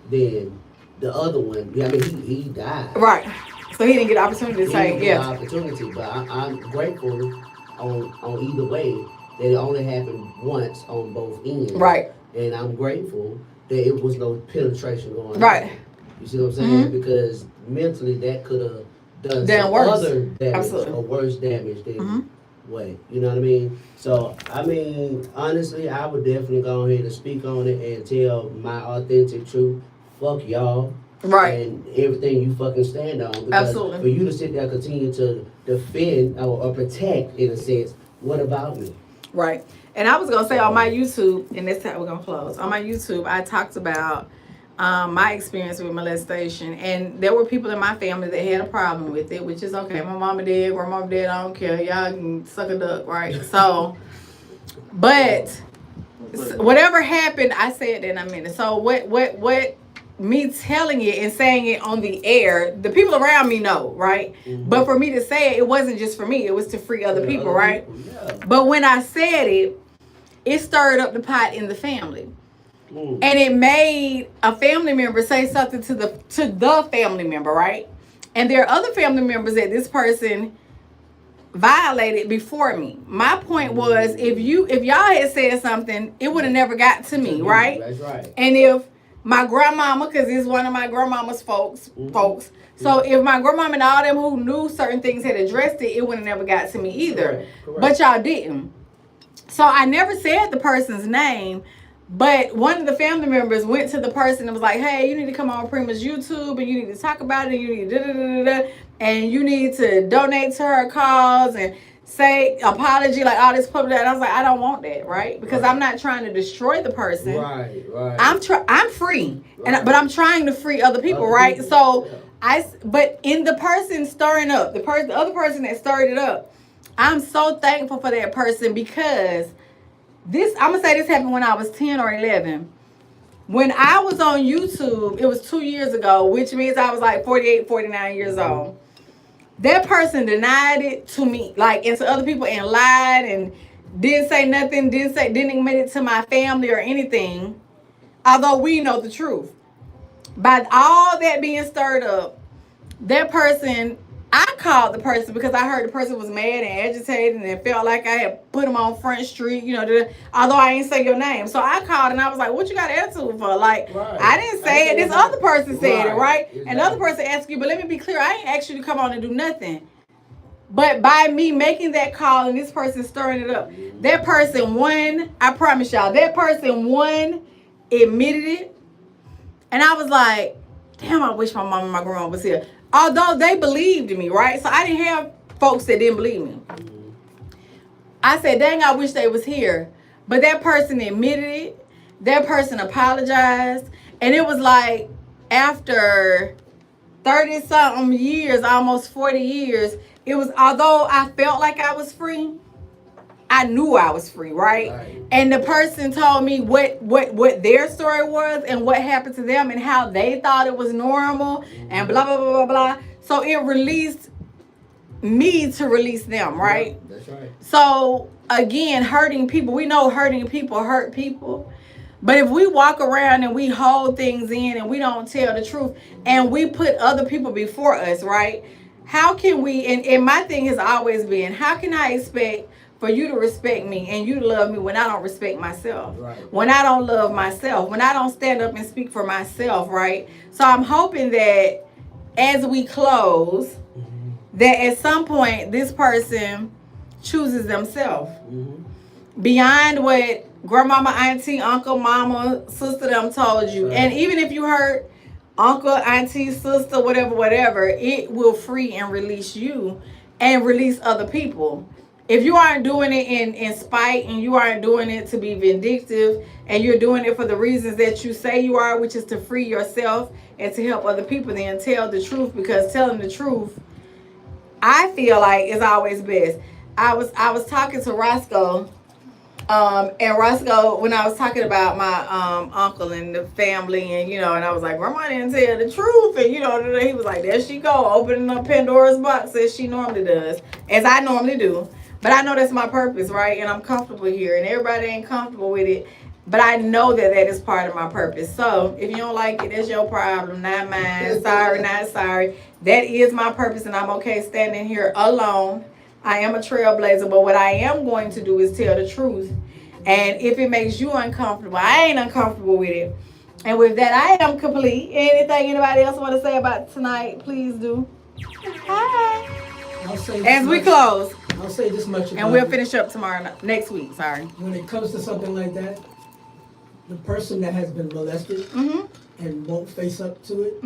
than the other one. I mean, he died. Right. So he didn't get the opportunity to say, yeah. Opportunity, but I'm grateful on either way that it only happened once on both ends. Right. And I'm grateful that it was no penetration going on. Right. You see what I'm saying? Because mentally that could have done some worse. other damage. Absolutely. Or worse damage than way. You know what I mean? So, I mean, honestly, I would definitely go ahead and speak on it and tell my authentic truth. Fuck y'all. Right. And everything you fucking stand on. Because absolutely. For you to sit there and continue to defend or protect, in a sense, what about me? Right. And I was going to say on my YouTube, and this time we're going to close. On my YouTube, I talked about my experience with molestation. And there were people in my family that had a problem with it, which is okay. My mama did, grandma did, I don't care. Y'all can suck a duck, right? So, but whatever happened, I said that in a minute. So what me telling it and saying it on the air, the people around me know, right? But for me to say it, it wasn't just for me. It was to free other people, right? Yeah. But when I said it, it stirred up the pot in the family. And it made a family member say something to the family member, right? And there are other family members that this person violated before me. My point was, if y'all had said something, it would have never got to me, right? That's right. And if my grandmama, because it's one of my grandmama's folks. So if my grandmama and all them who knew certain things had addressed it, it would have never got to me either. Correct. But y'all didn't. So I never said the person's name. But one of the family members went to the person and was like, hey, you need to come on Pr1ma's YouTube and you need to talk about it and you need to and you need to donate to her cause and say apology, like all this public. And I was like, I don't want that, right? Because I'm not trying to destroy the person. Right. I'm free, but I'm trying to free other people, right? So but in the person stirring up, the other person that stirred it up, I'm so thankful for that person because I'm going to say this happened when I was 10 or 11. When I was on YouTube, it was 2 years ago, which means I was like 48, 49 years old. That person denied it to me, like, and to other people, and lied and didn't say nothing, didn't admit it to my family or anything, although we know the truth. By all that being stirred up, that person I called the person because I heard the person was mad and agitated and felt like I had put them on Front Street, although I ain't say your name. So I called and I was like, what you got attitude for? Like, Right. I didn't say it. This other person said it, right? Exactly. And the other person asked you, but let me be clear, I ain't asked you to come on and do nothing. But by me making that call and this person stirring it up, that person, one, I promise y'all, that person, one, admitted it. And I was like, damn, I wish my mom and my grandma was here. Although they believed me, right? So I didn't have folks that didn't believe me. I said, dang, I wish they was here. But that person admitted it. That person apologized. And it was like after 30-something years, almost 40 years, it was, although I felt like I was free, I knew I was free, right? And the person told me what their story was and what happened to them and how they thought it was normal and blah, blah, blah, blah, blah. So it released me to release them, right? Yeah, that's right. So again, hurting people, we know hurting people hurt people. But if we walk around and we hold things in and we don't tell the truth and we put other people before us, right? How can we, and my thing has always been, how can I expect for you to respect me and you to love me when I don't respect myself? Right. When I don't love myself, when I don't stand up and speak for myself, right? So I'm hoping that as we close, that at some point this person chooses themselves. Beyond what grandmama, auntie, uncle, mama, sister them told you. And even if you heard uncle, auntie, sister, whatever, it will free and release you and release other people. If you aren't doing it in spite and you aren't doing it to be vindictive and you're doing it for the reasons that you say you are, which is to free yourself and to help other people, then tell the truth, because telling the truth, I feel like, is always best. I was talking to Roscoe. And Roscoe, when I was talking about my uncle and the family, and and I was like, Grandma didn't tell the truth, and he was like, there she go, opening up Pandora's box as she normally does, as I normally do. But I know that's my purpose, right? And I'm comfortable here, and everybody ain't comfortable with it. But I know that is part of my purpose. So if you don't like it, that's your problem, not mine. Sorry, not sorry. That is my purpose, and I'm okay standing here alone. I am a trailblazer, but what I am going to do is tell the truth. And if it makes you uncomfortable, I ain't uncomfortable with it. And with that, I am complete. Anything anybody else want to say about tonight, please do. Hi. As we close. I'll say this much. And we'll finish up next week. Sorry. When it comes to something like that, the person that has been molested and won't face up to it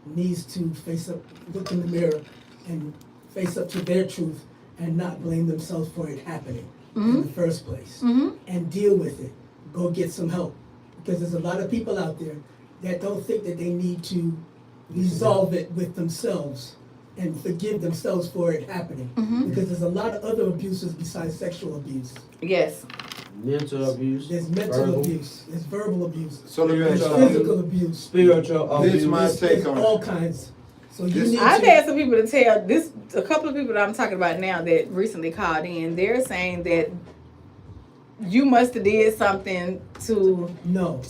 needs to face up, look in the mirror, and face up to their truth and not blame themselves for it happening in the first place. And deal with it. Go get some help. Because there's a lot of people out there that don't think that they need to resolve it with themselves and forgive themselves for it happening. Because there's a lot of other abuses besides sexual abuse. Yes. Mental abuse. There's mental abuse. There's verbal abuse. So let me There's ask you, physical abuse. Spiritual abuse. this is my take There's on all it. kinds. So you This- need I've to. had some people to tell this. A couple of people that I'm talking about now that recently called in. They're saying that you must have did something to No.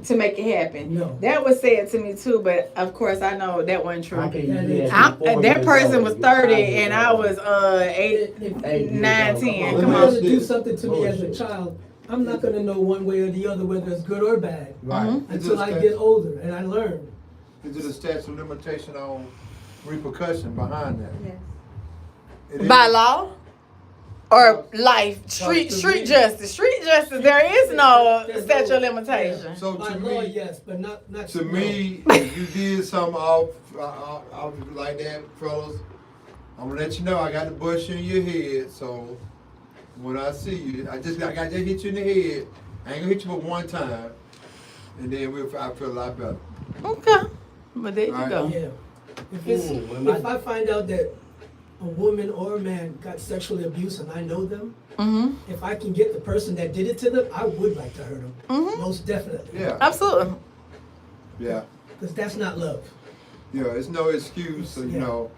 make it happen. No. That was said to me too, but of course I know that wasn't true. How can you That do is- that? That person was 30 and I was 8, If 9, 10. you're Come going on. to do something to me as a child, I'm not going to know one way or the other whether it's good or bad Right. until I get older and I learn. Is it a statute of limitation on repercussion behind that? It By is. law or life, street justice. Street justice. There is no statute of limitation. So By to law, me, yes, but not to me, if you did something off like that, fellas, I'm gonna let you know I got the bush in your head. So when I see you, I just hit you in the head. I ain't gonna hit you but one time, and then I feel a lot better. Okay. But there you Right. go. Yeah. If I find out that a woman or a man got sexually abused and I know them, if I can get the person that did it to them, I would like to hurt them. Most definitely. Yeah, Absolutely. yeah, Because that's not love. yeah. It's no excuse, so, you know.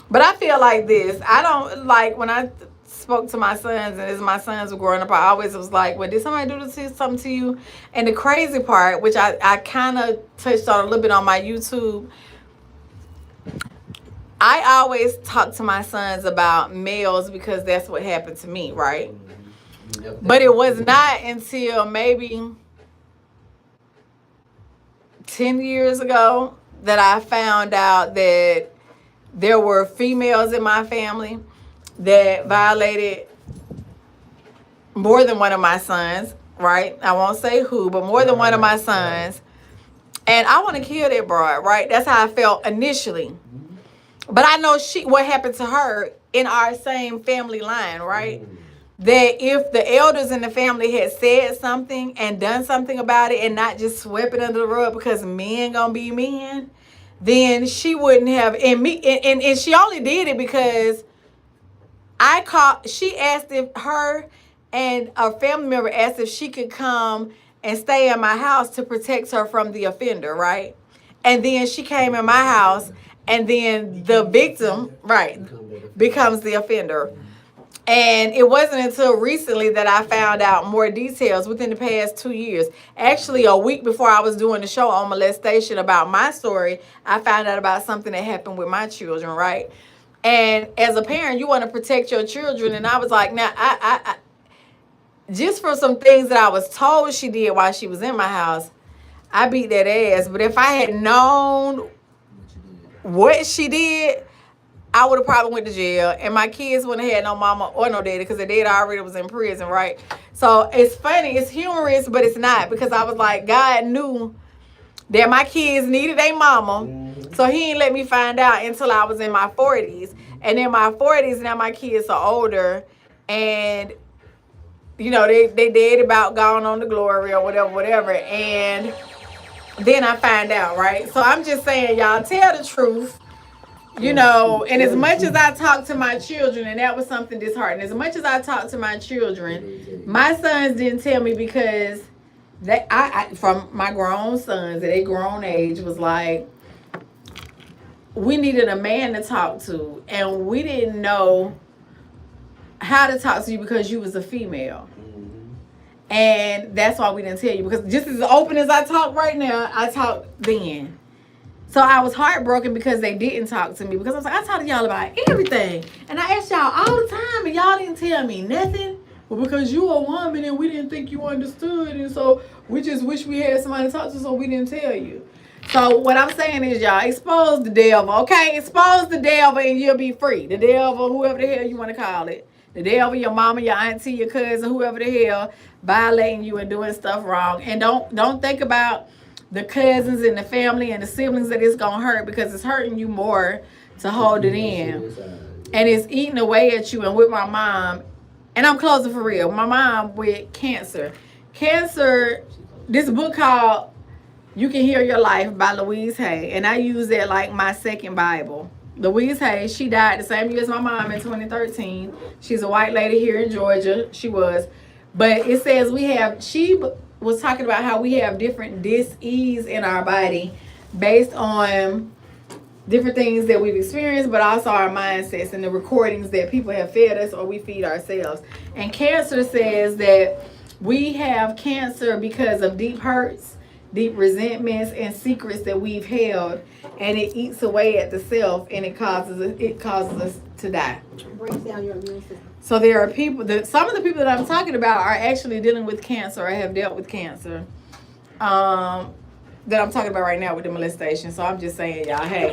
But I feel like this. I don't like when I spoke to my sons, and as my sons were growing up, I always was like, well, did somebody do something to you? And the crazy part, which I kind of touched on a little bit on my YouTube, I always talk to my sons about males because that's what happened to me, right? But it was not until maybe 10 years ago that I found out that there were females in my family that violated more than one of my sons, right? I won't say who, but more than one of my sons. And I want to kill that broad, right? That's how I felt initially. But I know what happened to her in our same family line, right? That if the elders in the family had said something and done something about it and not just swept it under the rug because men gonna be men, then she wouldn't have. And she only did it because she asked if her and a family member asked if she could come and stay in my house to protect her from the offender, right? And then she came in my house, and then the victim, right, becomes the offender. And it wasn't until recently that I found out more details within the past 2 years. Actually, a week before I was doing the show on molestation about my story, I found out about something that happened with my children, right? And as a parent, you want to protect your children. And I was like, now, I just for some things that I was told she did while she was in my house, I beat that ass. But if I had known what she did, I would have probably went to jail, and my kids wouldn't have had no mama or no daddy because their daddy already was in prison, right? So it's funny, it's humorous, but it's not, because I was like, God knew that my kids needed a mama, so he didn't let me find out until I was in my 40s. And in my 40s, now my kids are older, and you know, they dead about gone on to glory or whatever, and then I find out, right? So I'm just saying, y'all, tell the truth. You know, and as much as I talk to my children, and that was something disheartening, as much as I talk to my children, my sons didn't tell me, because I from my grown sons at a grown age was like, we needed a man to talk to, and we didn't know how to talk to you because you was a female. And that's why we didn't tell you, because just as open as I talk right now, I talked then. So I was heartbroken because they didn't talk to me, because I was like, I talk to y'all about everything. And I asked y'all all the time, and y'all didn't tell me nothing. Well, because you a woman and we didn't think you understood. And so we just wish we had somebody to talk to, so we didn't tell you. So what I'm saying is, y'all, expose the devil, okay? Expose the devil and you'll be free. The devil, whoever the hell you want to call it. The devil, your mama, your auntie, your cousin, whoever the hell, violating you and doing stuff wrong. And don't think about the cousins and the family and the siblings that it's gonna hurt, because it's hurting you more to hold it in, and it's eating away at you. And with my mom, and I'm closing for real, my mom with cancer, this book called You Can Heal Your Life by Louise Hay, and I use that like my second Bible. Louise Hay, she died the same year as my mom in 2013. She's a white lady here in Georgia. She was, but it says she was talking about how we have different dis-ease in our body based on different things that we've experienced, but also our mindsets and the recordings that people have fed us or we feed ourselves. And cancer says that we have cancer because of deep hurts, deep resentments, and secrets that we've held, and it eats away at the self, and it causes us to die. Breaks down your immune system. So there are people some of the people that I'm talking about are actually dealing with cancer or have dealt with cancer. That I'm talking about right now with the molestation. So I'm just saying, y'all, hey.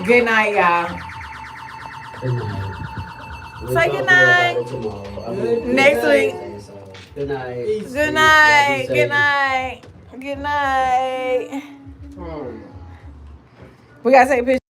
Good night, y'all. Good night. Say good night. Next week. Good night. Good night. Good night. Good night. We gotta take a picture.